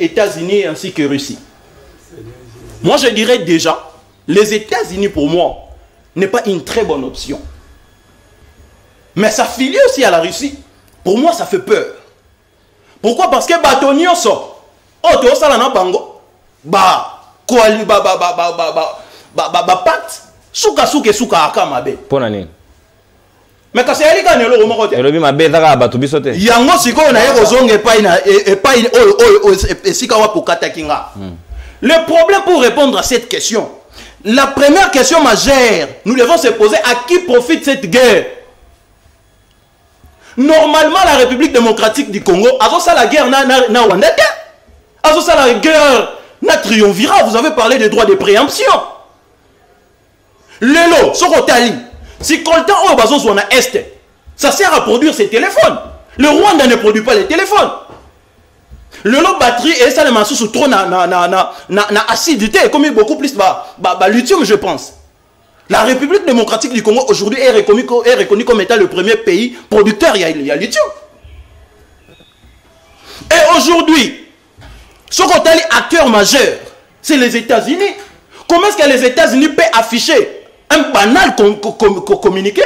États-Unis ainsi que Russie. Moi je dirais déjà, les États-Unis pour moi n'est pas une très bonne option. Mais ça filie aussi à la Russie. Pour moi, ça fait peur. Pourquoi? Parce que Batonio sort. Oh, tu as ça bango. Pacte. Souka akamabe. Pour l'année. Mais quand c'est elle qui a le roman, et le bima bédara batu bisote. Yango siko na yerozong et pas sikawa pokata kinga. Le problème pour répondre à cette question, la première question majeure, nous devons se poser à qui profite cette guerre. Normalement, la République démocratique du Congo, avant ça la guerre na Rwanda, avant ça la guerre na triomvira. Vous avez parlé des droits de préemption. Lelo, Sokotali, si Coltan ou Bazos ou na Est, ça sert à produire ces téléphones. Le Rwanda ne produit pas les téléphones. Lelo batterie et ça le massou sous trop na acidité, comme beaucoup plus lithium, je pense. La République démocratique du Congo aujourd'hui est reconnue comme étant le premier pays producteur, il y a lithium. Et aujourd'hui, ce qu'on a acteur majeur, c'est les États-Unis. Comment est-ce que les États-Unis peuvent afficher un banal communiqué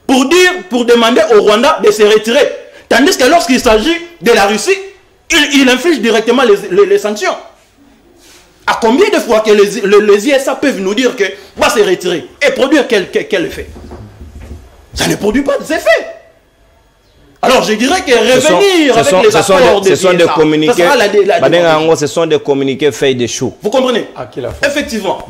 pour demander au Rwanda de se retirer? Tandis que lorsqu'il s'agit de la Russie, il inflige directement les sanctions. À combien de fois que les ISA peuvent nous dire que va se retirer et produire quel effet? Ça ne produit pas d'effet. Alors je dirais que revenir avec les accords de sont des communiqués. Ce sont des communiqués faits de choux. Vous comprenez? Effectivement.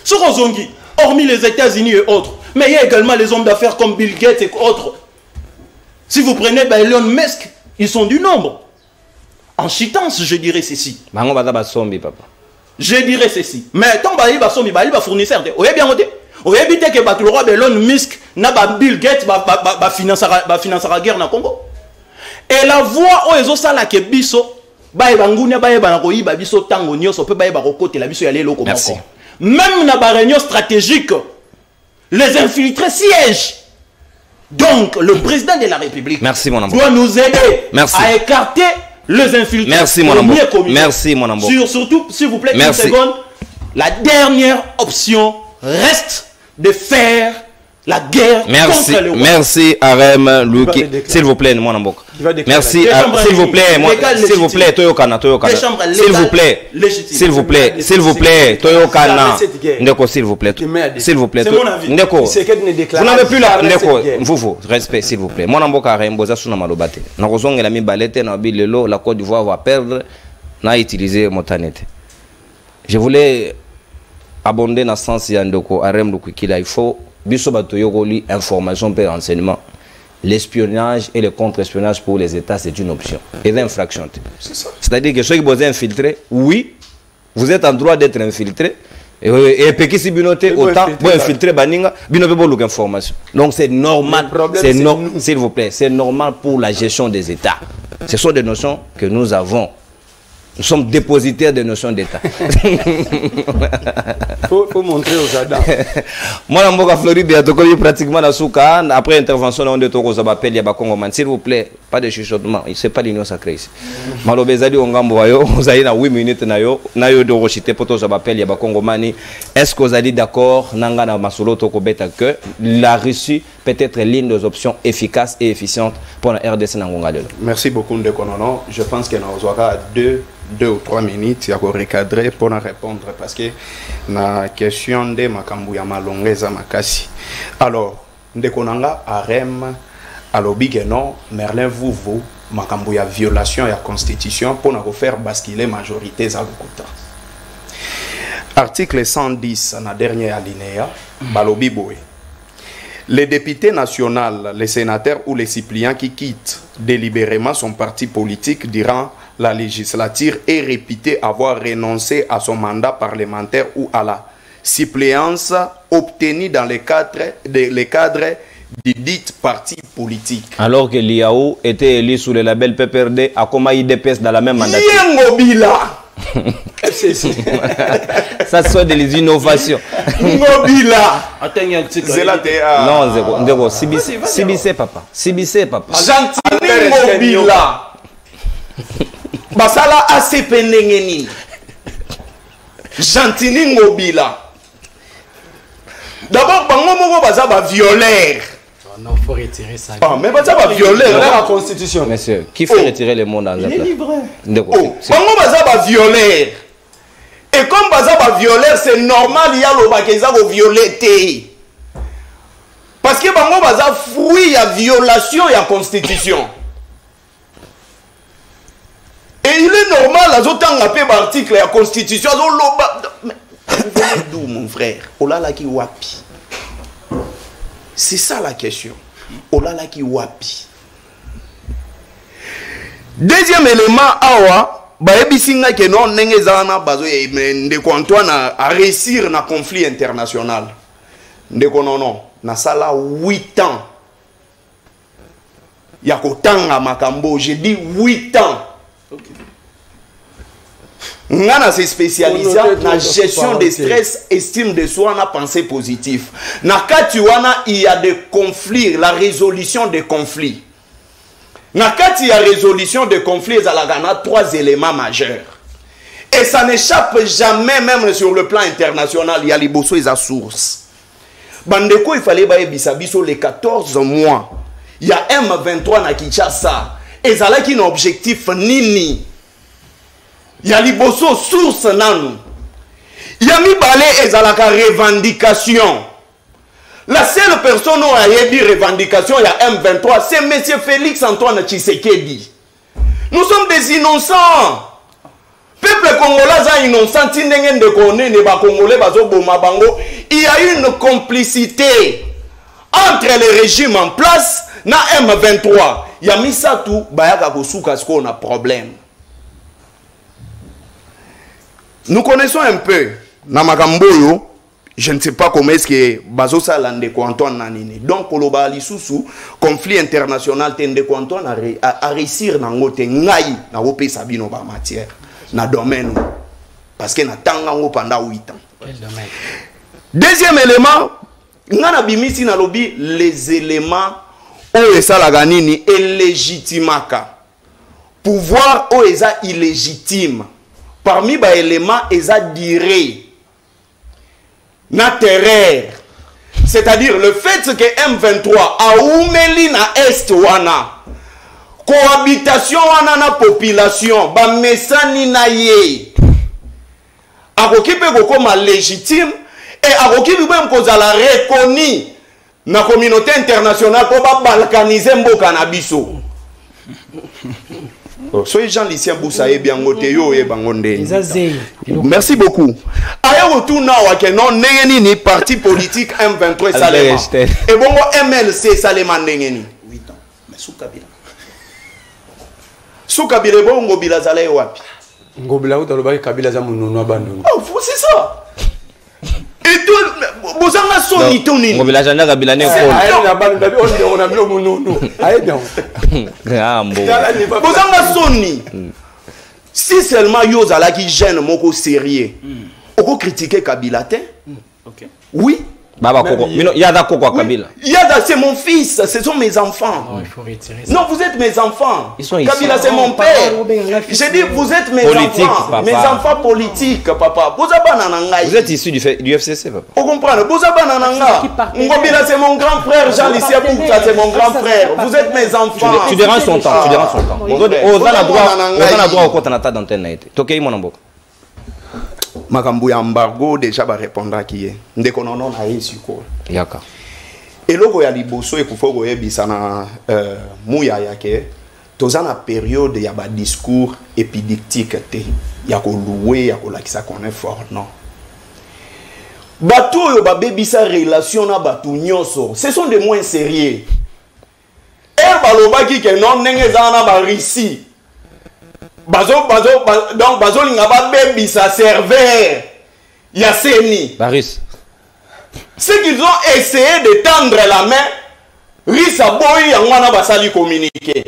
Ce qu'on dit, hormis les États-Unis et autres, mais il y a également les hommes d'affaires comme Bill Gates et autres. Si vous prenez Elon Musk, ils sont du nombre. En chitance, je dirais ceci. Je dirais ceci. Mais tant que vous avez fournisseur, vous avez bien noté. Vous avez évité que le roi Elon Musk n'a pas Bill Gates financer la guerre dans le Congo. Et la voix où ils ont ça là que biso, même dans la réunion stratégique, les infiltrés siègent. Donc, le président de la République doit nous aider à écarter les infiltrés. Merci mon amour. Merci mon amour. Surtout, s'il vous plaît, une seconde. La dernière option reste de faire la guerre contre le roi. Merci Arem Louki. S'il vous plaît, mon amboka. Merci, s'il vous plaît, s'il vous plaît, Toyokana, Toyokana. S'il vous plaît, s'il vous plaît, s'il vous plaît, Toyokana. Ndeko, s'il vous plaît, s'il vous plaît. Ndeko, vous n'avez plus la Ndeko, vous, respect, s'il vous plaît. Mon amboka Arem Boza Suna Malobate. Nakozong la mi balete na bilelo, la Côte d'Ivoire va perdre, n'a utilisé Motanete. Je voulais abonder dans le sens de Ndeko Arem Louki qu'il faut biso bato yokoli information et renseignement. L'espionnage et le contre-espionnage pour les États, c'est une option. Et l'infraction. C'est-à-dire que ceux qui vous infiltrés, oui, vous êtes en droit d'être infiltré. Et puis si vous autant, vous infiltrez, vous n'avez pas d'information. Donc c'est normal, s'il vous plaît, c'est normal pour la gestion des États. Ce sont des notions que nous avons. Nous sommes dépositaires des notions d'État. faut montrer aux Adam. Moi, dans mon Floride, il y a pratiquement la souka. Après intervention, on est au Rosabapel, il y a Congoman. S'il vous plaît, pas de chuchotement. Ce n'est pas l'union sacrée ici. Malobezali, on gamboyo, vous avez 8 minutes, nayo de rochité, pour Rosabapel, il y a Congomani. Est-ce que vous allez d'accord, Nangana Masolo Tokobeta, que la Russie peut être l'une des options efficaces et efficientes pour la RDC Nangongalelo? Merci beaucoup, Ndekonono. Je pense que nous aurons 2 ou 3 minutes à recadrer pour répondre parce que la question de Makambu ya malongeza makasi. Alors, Ndekonanga Arem alobi que non, Merlin Vouvo Makambu ya violation ya constitution pour nous faire basculer majorité za Lokuta. Article 110 na dernier alinéa balobi boy. Les députés nationaux, les sénateurs ou les suppléants qui quittent délibérément son parti politique durant la législature est réputé avoir renoncé à son mandat parlementaire ou à la suppléance obtenue dans les cadres du dit parti politique. Alors que Liao était élu sous le label PPRD à Koma IDPS dans la même mandature. Ça soit des innovations. Ngobila. Non, Zéro. CBC papa. CBC papa. Gentini Ngobila. Basala ACP Nengeni. Gentini Ngobila. D'abord, bango moko baza ba violeur. Non, il faut retirer ça. Ah, mais baza ba violeur dans la constitution. Monsieur, qui fait retirer le monde dans un plat? Il est livré. Bango baza ba violeur. Et comme baza ba violeur, c'est normal il y a le bakeza go violer. Parce que bango baza fruit ya violation ya constitution. Et il est normal, à autant d'appeler l'article de la Constitution, d'où mon frère? Olala ki wapi. C'est ça la question. Olala ki wapi. Deuxième élément, awa, baebisinga ke non nengezana bazo ndeko Antoine a réussir na conflit international. Ndeko non, na sala 8 ans. Yakotanga makambo, j'ai dit 8 ans. Ngana se spécialisé dans la gestion des stress, estime de soi, na pensée positive. Na katiwana il y a des conflits, la résolution des conflits. Na kati ya résolution des conflits, il y a 3 éléments majeurs. Et ça n'échappe jamais, même sur le plan international, il y a les bosso et la source. Bandeko, il fallait bailler bisabiso les 14 mois. Il y a M23 na Kinshasa. Et ça là qui est un objectif nini. Il y a liboso source nanu. Il y a mis balé et ça la revendication. La seule personne où a dit revendication, il y a M23, c'est M. Félix Antoine Tshisekedi. Nous sommes des innocents. Peuple congolais est innocent. Il y a une complicité entre les régimes en place na M23. Il y a mis ça tout, on a problème. Nous connaissons un peu Namagamboyo. Je ne sais pas comment est-ce que Bazosa Landeko Antoine Nanini. Donc, Koloba Lisusu, conflit international, Tendeko Antoine a réussir dans le Ngai, na Ope Sabino ba matière, na domaine. Parce que na Tangango pendant 8 ans. Deuxième élément, Ngana Bimisi na lobi les éléments où esa la ganini illégitimaka. Pouvoir où esa illégitime. Parmi les éléments esa diré. Na terreur, C'est-à-dire le fait que M23 a oumeli na est wana cohabitation wana na population ba mesani na ye akoki pe kokoma légitime et akoki même kozala reconnu na communauté internationale pour ba balkaniser mboka na biso. Soyez Jean-Lucien Boussaye bien ngote yo e bangonde. Merci beaucoup. Aya retourna wa ke non nengeni ni parti politique M23 Salema. Et bongo MLC Salema nengeni. 8 ans. Mais sous Kabila. Sous Kabila bongo bila zalaye wapi? Ngobila ou talobaki Kabila za munono abandonné. Oh, c'est ça. Et tout bozanga soni toni. Ngobila janda Kabila ne ko. Aye na bandu on a bilo munono. Aye bien. Bozanga soni. Si seulement yo zala qui gêne moko sérieux. Oko critiquer Kabila te? OK. Oui. Baba Koko. Yada Koko Kabila. Yada c'est mon fils, ce sont mes enfants. Non, il faut retirer ça. Non, vous êtes mes enfants. Ils sont ici. Kabila c'est mon père. J'ai dit vous êtes mes Politique, enfants. papa. Mes enfants politiques, papa. Vous êtes issu du FCC, papa. Vous comprenez? Ngobila c'est mon grand frère, Jean-Lucien Bouka c'est mon grand frère. Vous êtes mes enfants. Tu déranges son temps, tu déranges son temps. Ozana droit au compte en d'antenne. Tokei mon amboka. Makambu ya embargo déjà ba répondre qui est ndeko nono na yesu ko Yaka. eloko ya liboso ekufo koyebisa na muya yake tozana période ya ba discours épidictique te ya ko louer ya ko lakisa qu'on est fort non bato yo ba bebisa relation na bato nyonso ce sont des moins sérieux et balobaki ke non ndenge zana ba Russie donc bazo linga ba bebisa serveur ya seni Baris. ceux qu'ils ont essayé de tendre la main Risa boy yangwana basali communiquer.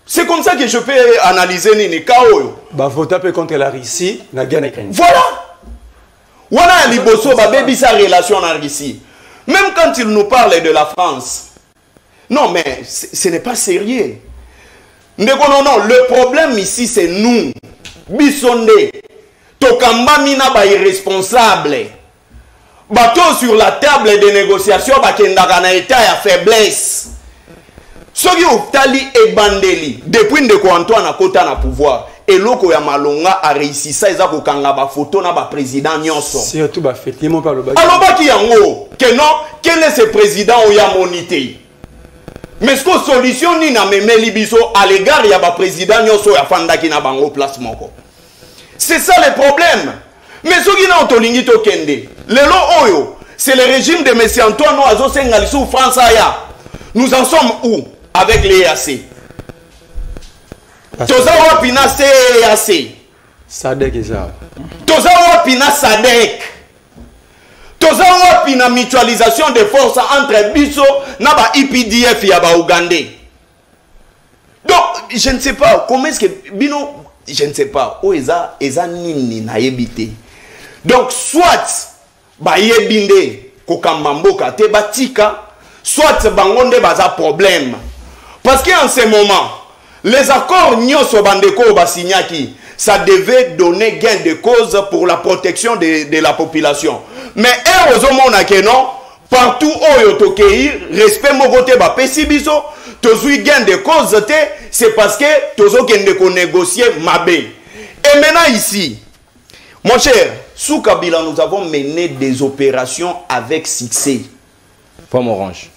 C'est comme ça que je peux analyser nini kaoyo ba vota pe contre la Russie na guerre na Ukraine. voilà wana liboso ba bebisa relation na Russie même quand ils nous parlent de la France non mais ce n'est pas sérieux. Non, le problème ici c'est nous. Bisonde. Tokamba mina ba irresponsable. Bato sur la table de négociation bakendaka na état ya faiblesse. Soki Oftali et Bandeli depuis ndeko Antoine akota na pouvoir et loko ya Malonga a réussi ça ils a kokanga ba photo na ba président nyonso. Surtout ba fêter mon par le bas. Alors baki yango que non quel est ce président ou ya monité. Mais ce que solution ni na memeli biso à l'égard ya ba président nyoso ya fandaki na bango place moko. C'est ça le problème. Mais ce qui na otolingi to kende. Lelo oyo, c'est le régime de M. Antoine Oazo Sengalisou France aya. Nous en sommes où avec l'EAC? Toza wapina CEAC. Sadek eza. Toza wapina Sadek. Toza wapina mutualisation de forces entre biso na ba IPDF ya ba Ougandais. Donc, je ne sais pas comment est-ce que bino, je ne sais pas où eza nini na yebite. Donc, soit ba yebinde kokamba mboka te batika, soit bangonde baza problème. Parce qu'en ce moment, les accords nyoso bandeko basignaki, ça devait donner gain de cause pour la protection de la population. Mais heureusement que non, partout où yo tokei, respect mon côté ba pesi biso, tozui gain de cause te, c'est parce que tozo kende ko négocier mabe. Et maintenant ici, mon cher, sous Kabila nous avons mené des opérations avec succès. Pomme orange.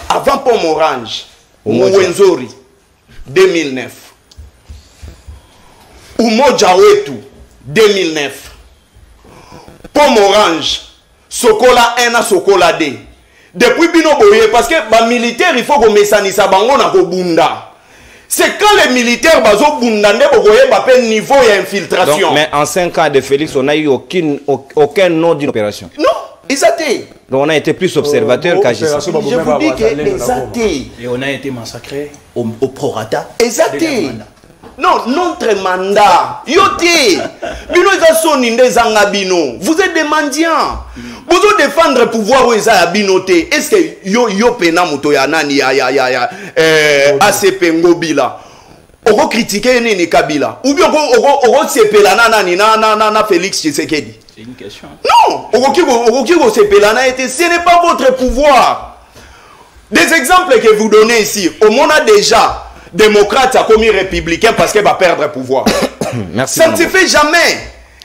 Avant Pomme orange, Mouenzori 2009. Umoja wetu 2009. Pomme orange, Sokola 1 à Sokola 2. Depuis bino boye parce que ba militaire il faut que mesanisa bango na ko bunda. C'est quand les militaires bazo bunda nde boye ba pe niveau et infiltration. Donc, mais en 5 ans de Félix, on n'a eu aucun nom d'une opération. Non, exacté. Donc on a été plus observateur qu'agissant. Je vous dis que exacté. Et on a été massacré au prorata. Exacté. Non, notre mandat. Yoté. Bino ezasoni ndezanga bino. Vous êtes des mendiants. Vous devez défendre le pouvoir où ils ont binoté. Est-ce que yo pena moto ya nani ya ACP Ngobila. Oko critiquer nini Kabila. Ou bien oko sepela nani na Félix Tshisekedi. C'est une question. Non, ce n'est pas votre pouvoir. Des exemples que vous donnez ici, au monde a déjà démocrate a commis républicain parce qu'elle va perdre le pouvoir. Merci. Ça ne se fait jamais.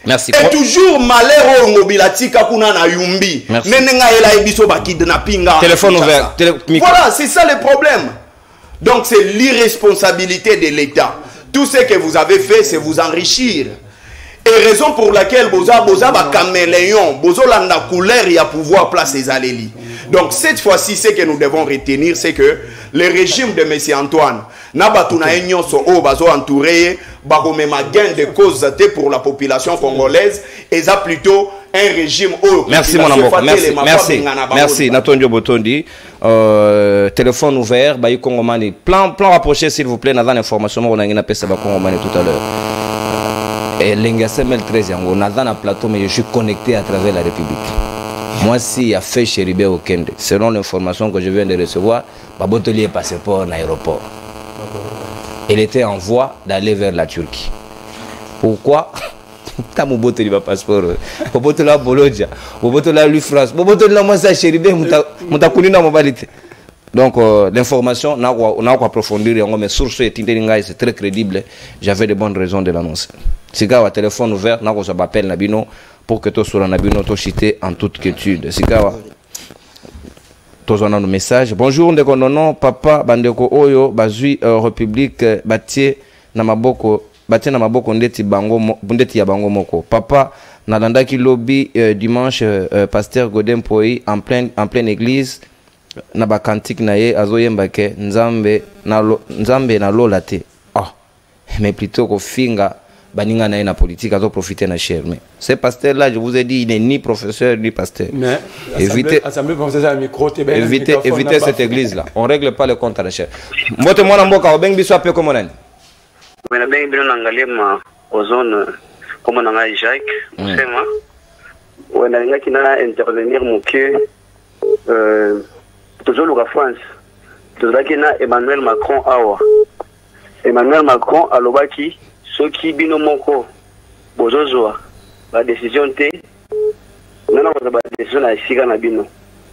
Merci. Et toujours malheur au mobilati kakuna na yumbi. Nenenga ela ebiso ba kidnappinga. Téléphone ouvert. Voilà, c'est ça le problème. Donc c'est l'irresponsabilité de l'État. Tout ce que vous avez fait, c'est vous enrichir. Et raison pour laquelle boza ba caméléon, bozo landa couleur y a pouvoir place les aléli. Donc cette fois-ci, ce que nous devons retenir, c'est que le régime de M. Antoine n'a pas tout entouré, gain de cause pour la population congolaise, et ça plutôt un régime. Merci mon amour, merci. Natondio Botondi, téléphone ouvert, Bayi Kongomani, plan rapproché s'il vous plaît, dans l'information, on a une appel Kongomani tout à l'heure. Et l'Engassemel 13 yango, on a dans un plateau, mais je suis connecté à travers la République. Moi, si il y a fait Chéribé au Kende, selon l'information que je viens de recevoir, Babotoli est passeport en aéroport. Il était en voie d'aller vers la Turquie. Pourquoi? T'as mon Botoli va passeport. Bobotola Bologna, Bobotola lui France, Bobotola moi ça Chéribé, m'a connu dans mon valide. Donc l'information, on a approfondir, mais source c'est très crédible. J'avais de bonnes raisons de l'annoncer. Si vous avez un téléphone ouvert, on s'appelle Nabino pour que tu sois Nabino chité en toute quiétude. Si vous avez un message. Bonjour, non, papa, bandeko oyo, bazui République, batie namaboko ndeti ya bango moko. Papa, nalandaki lobby dimanche, pasteur Godin Poi en pleine église. Naba kantik na ye azoyemba ke nzambe na lola te. Ah, mais plutôt ko finga baninga na na politique azo profiter na cher. Mais ce pasteur là, je vous ai dit, il n'est ni professeur ni pasteur. Mais évitez cette église là. On règle pas le compte à la cher. Mbote mwana mboka obeng biso ape comme nani. Mais ben bino nangalia ma ozone comme nanga Jacques, sema. Ouais na kina intervenir mon que toujours la France, toujours Emmanuel Macron awa. Emmanuel Macron a l'obaki, ce qui bino moko, bozozoa, la décision te, non la décision a siga na bino.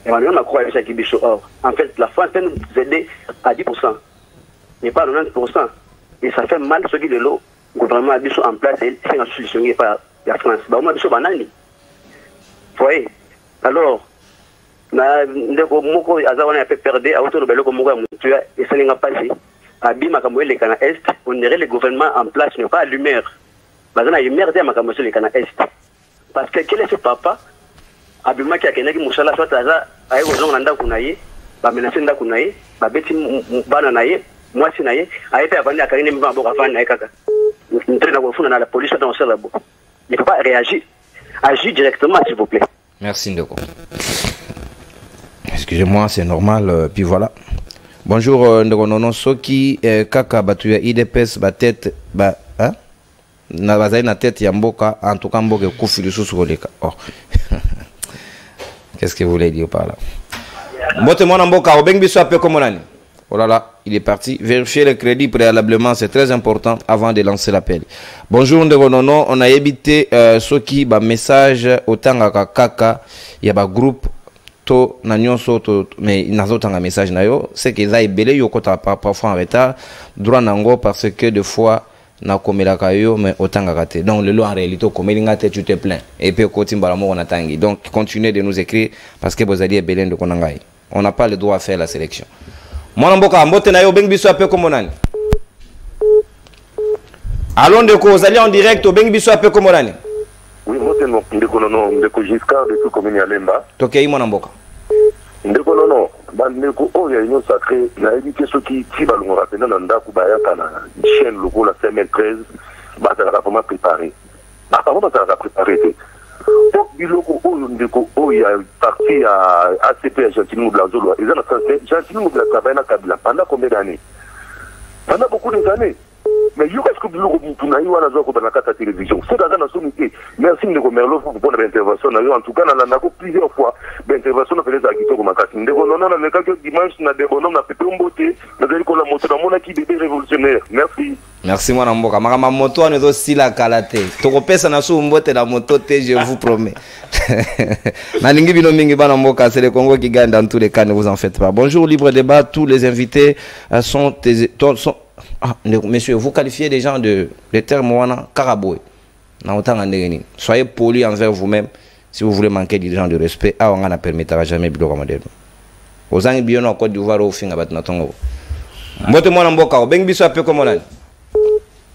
Emmanuel Macron a qui biso awa. En fait, la France peut nous aider à 10%, mais pas à 90%. Et ça fait mal ce qui de l'eau, le gouvernement a biso en place et c'est une solution par la France. Bah, on a biso banani. Vous voyez? Alors, na ndeko moko azawana pe perdre auto no beloko moko mutu ya esalinga pasi abima kambo le kana est on dirait le gouvernement en place n'est pas lumière bazana lumière de makambo le kana est parce que quel est ce papa abima ki akenaki musala soit aza ayi ozonga nda kunaye ba menacé nda kunaye ba beti bana naye moi si naye ayi pe avandi akani mba boka fani naye kaka ntrena ko funa na la police dans ce labo il ne faut pas réagir agir directement s'il vous plaît. Merci Ndeko. Excusez-moi, c'est normal. Puis voilà. Bonjour, Ndeko Soki, Kaka, Batuya, IDPS, Batet, hein? Na tête Yamboka, en tout cas, Mboka, Koufi, le sous-soleka. Oh. Qu'est-ce que vous voulez dire par là? Motemon Mboka, Obeng Bisso, appelé comme on. Oh là là, il est parti. Vérifier le crédit préalablement, c'est très important avant de lancer l'appel. Bonjour, Ndeko Nono, on a évité Soki, message, autant à Kaka, il y a un groupe. To na nyonso to mais nazotanga message na yo c'est que ça ebele yo kota parfois en retard droit nango parce que des fois na komelaka yo mais otanga kate donc le lot en réalité komelinga te tu te plains et puis koti mbala mo on tangi donc continuez de nous écrire parce que vous allez ebele de konangai on n'a pas le droit à faire la sélection mwana mboka mbote na yo beng biso ape comme nani allons de ko allez en direct au beng biso ape comme nani. Oui, moi c'est Ndeko Giscard de tout commune à Lemba. Tokei mon amboka. Ndeko non, bandeko o ya union sacrée, na évité ceux qui balongo rapena na ndaku bayaka na chaîne logo la semaine 13, ba ça va vraiment préparer. Ba comment ça va préparer te. Donc biloko o ndeko o ya parti à ACP Argentine Blazolo, ils ont fait Argentine Blazolo travailler na Kabila pendant combien d'années? Pendant beaucoup d'années. mais yo qu'est-ce que biloko mutuna yo wana zoko bana kata télévision c'est dans la sommité merci ndeko Merlo pour bonne intervention na yo en tout cas na ko plusieurs fois d'intervention na fait za kitoko makasi ndeko nona na meka que dimanche na debonom na pepe mbote na zali ko la moto na mona ki bébé révolutionnaire merci mwana mboka makama moto wana zo sila kalate tokopesa na su mbote na moto te je vous promets na lingi bino mingi bana mboka c'est le Congo qui gagne dans tous les cas, ne vous en faites pas. Bonjour Libre Débat, tous les invités sont messieurs, vous qualifiez des gens de terme wana karaboué. Soyez polis envers vous-même si vous voulez manquer des gens de respect. Ah, on ne permettra jamais biloko modèle. Aux ans bien en Côte d'Ivoire au fin abat na tongo. Mbote mwana mboka, bengi biso ape comme on a.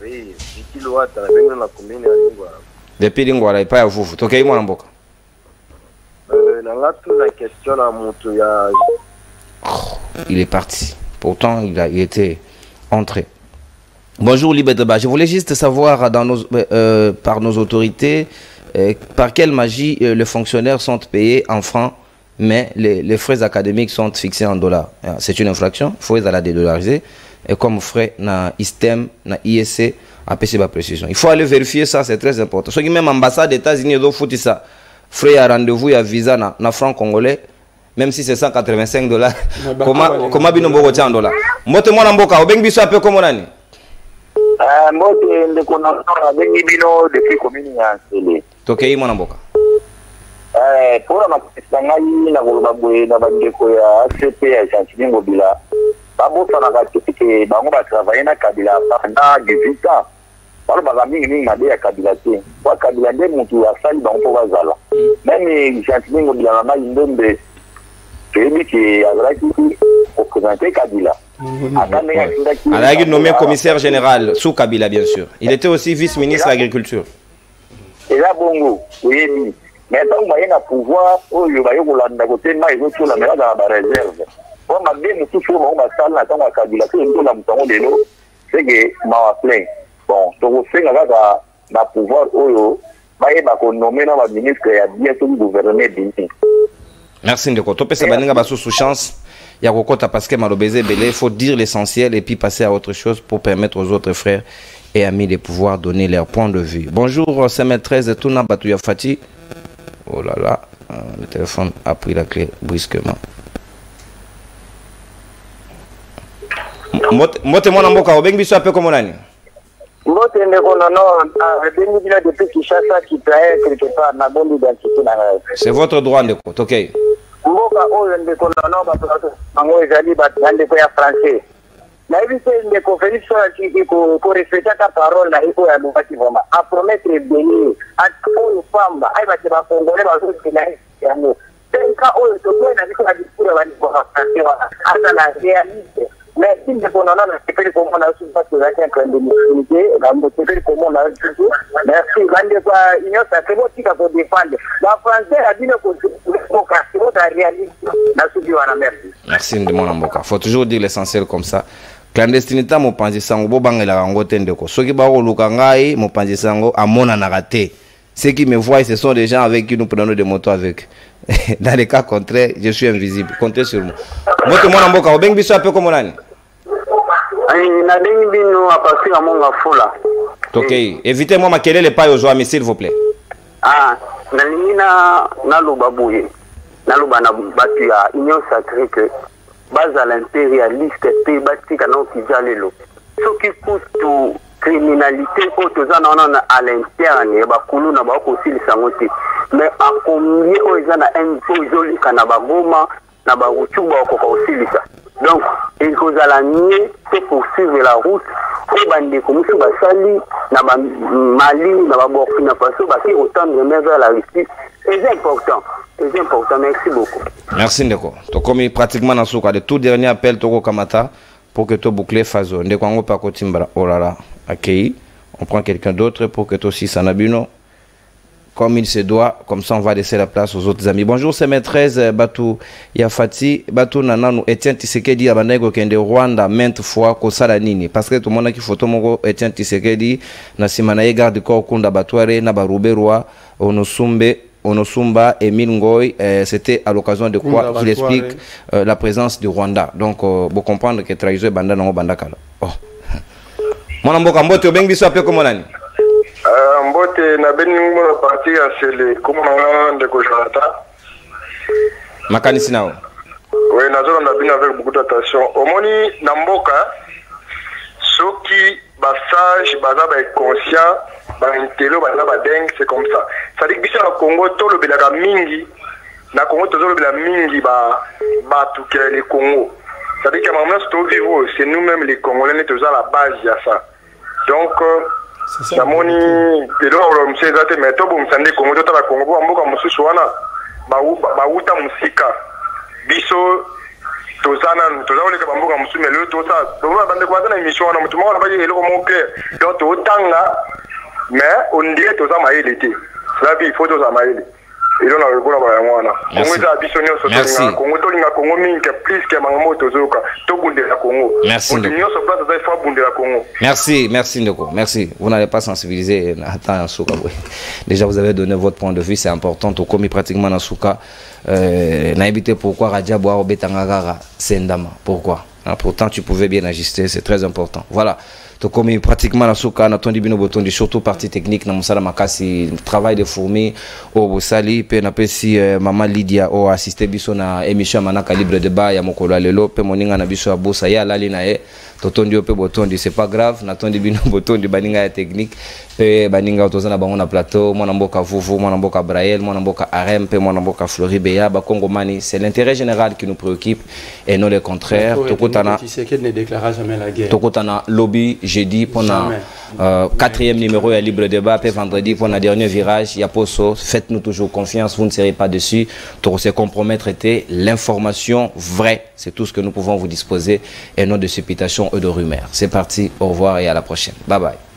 Oui, kilowatt na bengi na commune ya Lingwa. Depuis Lingwa là, pas à vous. Tokei mwana mboka. La question à Moutouya. Il est parti. Pourtant, il était entré. Bonjour Libre Débat. Je voulais juste savoir par nos autorités par quelle magie les fonctionnaires sont payés en francs, mais les frais académiques sont fixés en dollars. C'est une infraction. Il faut les dédollariser. Et comme frais na ISTEM, na ISC, à PCB précision. Il faut aller vérifier ça, c'est très important. Ceux qui même ambassade des États-Unis doivent foutre ça. Frais à rendez-vous et à visa na franc congolais, même si c'est $185. Comment bino boko tia en dollars? Mbote mwana mboka, obengi biso ape komo nani? Mbote ndeko na bengi bino depuis commune ya Sele. Tokei mwana mboka. Pour la ngai na koloba boye na bandeko ya ACP ya Chantier Ngobila. Babo sana ka tiki bango ba travailler na Kabila pendant 18 ans. Balo ba mingi na ya Kabila te. Kwa Kabila nde mutu asali bango po bazala. Même Chantier Ngobila na ndombe. Celui qui a représenté Kabila. Il a été nommé commissaire général sous Kabila, bien sûr. Il était aussi vice-ministre de l'Agriculture. Et là, bongo, oui, mais tant qu'il y a un pouvoir, il y a un côté, il y a une réserve. On m'a dit que tout le monde a dans Kabila, tout le monde a c'est que m'a plein. Bon, donc c'est un pouvoir, il y a un nommé dans le ministre qui a bien tout gouverné bien. Merci Ndeko. Topé Sabaninga baso sous chance. Il y a Kokota parce que Malobézé Belé. Il faut dire l'essentiel et puis passer à autre chose pour permettre aux autres frères et amis de pouvoir donner leur point de vue. Bonjour, CM13 Touna Batouya Fati. Oh là là, le téléphone a pris la clé brusquement. Mote mwana mboka, obengi biso ape comme nani? Mote ndeko non, bengi bila depuis Kinshasa qui travaille quelque part na bonne identité na. C'est votre droit ndeko, OK. Mboka oyo ndeko non ba bango ezali ba ndeko ya français. Na éviter ndeko Félix qui ko respecter ta parole na iko ya Lubaki vraiment. A promettre béni, a pour femme, ai ba ba congolais ba zo kina ya mo. Tenka oyo to na biko na discours ba ndeko français wa. Asa la réalité. Mais si nous avons un peu comment on a su parce que j'ai un train de m'expliquer, on a peu comment on a su. Merci, il y a un très beau qui va vous défendre. La français a dit que c'est réaliste. Merci, mon Mboka. Il faut toujours dire l'essentiel comme ça. Clandestinité, mon panzi sango, bobang la rango tendeko. Ceux qui barrent le kangai, mon panzi sango, à mon anaraté. Ceux qui me voient, ce sont des gens avec qui nous prenons des motos avec. Dans les cas contraires, je suis invisible. Comptez sur moi. Moi, mon Mboka, obeng biso ape comme on a. Na bengi bino a passer à mon gafola. OK, évitez-moi ma kelele pas aux amis s'il vous plaît. Ah, na lingina na lobabuye. Na lobana batu ya union sacrée que base à l'impérialiste pe batika non kijalelo. Ce qui coûte tout criminalité autozana on à l'interne ba kulu na ba ko silisa ngoti. Mais à combien ozana un joli kana ba goma na ba uchuba ko ko silisa. Donc, il faut aller poursuivre la route pour bande comme si basali na Mali na Burkina Faso qui autant de vers la Russie. C'est important. C'est important. Merci beaucoup. Merci Ndeko. To comme pratiquement dans souka de tout dernier appel Toko Kamata pour que to boucler Fazo. Ndeko ngo pa kotimbara. Oh là là. Accueilli. On prend quelqu'un d'autre pour que to aussi Sanabuno comme il se doit, comme ça on va laisser la place aux autres amis. Bonjour, c'est M13 Batou Yafati, Batou Nananou, Etienne Tshisekedi, Abanego Kende Rwanda, maintes fois, Kosala Nini. Parce que tout le monde a qui photo mon Etienne Tshisekedi, Nasimanaye garde corps Kunda Batouare, Nabarouberwa, Onosumba, Emile Ngoy, c'était à l'occasion de quoi il explique la présence du Rwanda. Donc, vous comprendre que trahison Banda Nango Bandakala. Oh. Mwana mboka mbote obengi biso ape comme nani? Mbote na beni ngona parti ya sele comme on ndeko Jonathan. Makanisi nao. Oui, nazo na bini avec beaucoup d'attention. Omoni na mboka soki ba sage baza ba conscient ba intelo baza ba dingue, c'est comme ça. Ça dit que biso na Congo to le belaka mingi na Congo to le belaka mingi ba tout que les Congo. Ça dit qu'à un moment c'est nous-mêmes les Congolais qui sommes à la base de ça. Donc ça moni pelo ro msezate meto bo msande Congo to la Congo bo mboka mususu wana ba uta musika biso tozana tozaleka bamboka mususu melo to ça donc bande kwa na émission wana mutu mwana ba yelo ko mon père donc to tanga mais on dirait to za maele te la vie il faut to za maele. Merci. Merci, merci Ndeko, merci. Vous n'allez pas sensibiliser. Attends, déjà vous avez donné votre point de vue, c'est important. Tout comme pratiquement dans Souka, n'a évité pourquoi Radia Boa Betangara Sendama. Pourquoi? Pourtant tu pouvais bien ajuster, c'est très important. Voilà. Comme pratiquement la souka na tondi bino botondi surtout partie technique na musala makasi travail de fourmi au bosali pe na pesi maman Lydia o assister biso na émission manaka libre débat ya mokolo lelo pe moninga na biso abosa ya lali na e totondi pe botondi c'est pas grave na tondi bino botondi baninga ya technique pe baninga tozana bango na plateau mwana mboka vuvu mwana mboka Brael mwana mboka Arem pe mwana mboka Floribeya ba Kongomani c'est l'intérêt général qui nous préoccupe et non le contraire tokotana Tshisekedi ne déclara jamais la guerre tokotana lobby jeudi pour le 4e numéro à Libre Débat, puis vendredi pour le dernier virage, il y a Poso. Faites-nous toujours confiance, vous ne serez pas dessus. Pour se compromettre, l'information vraie, c'est tout ce que nous pouvons vous disposer et non de supputation et de rumeurs. C'est parti, au revoir et à la prochaine. Bye bye.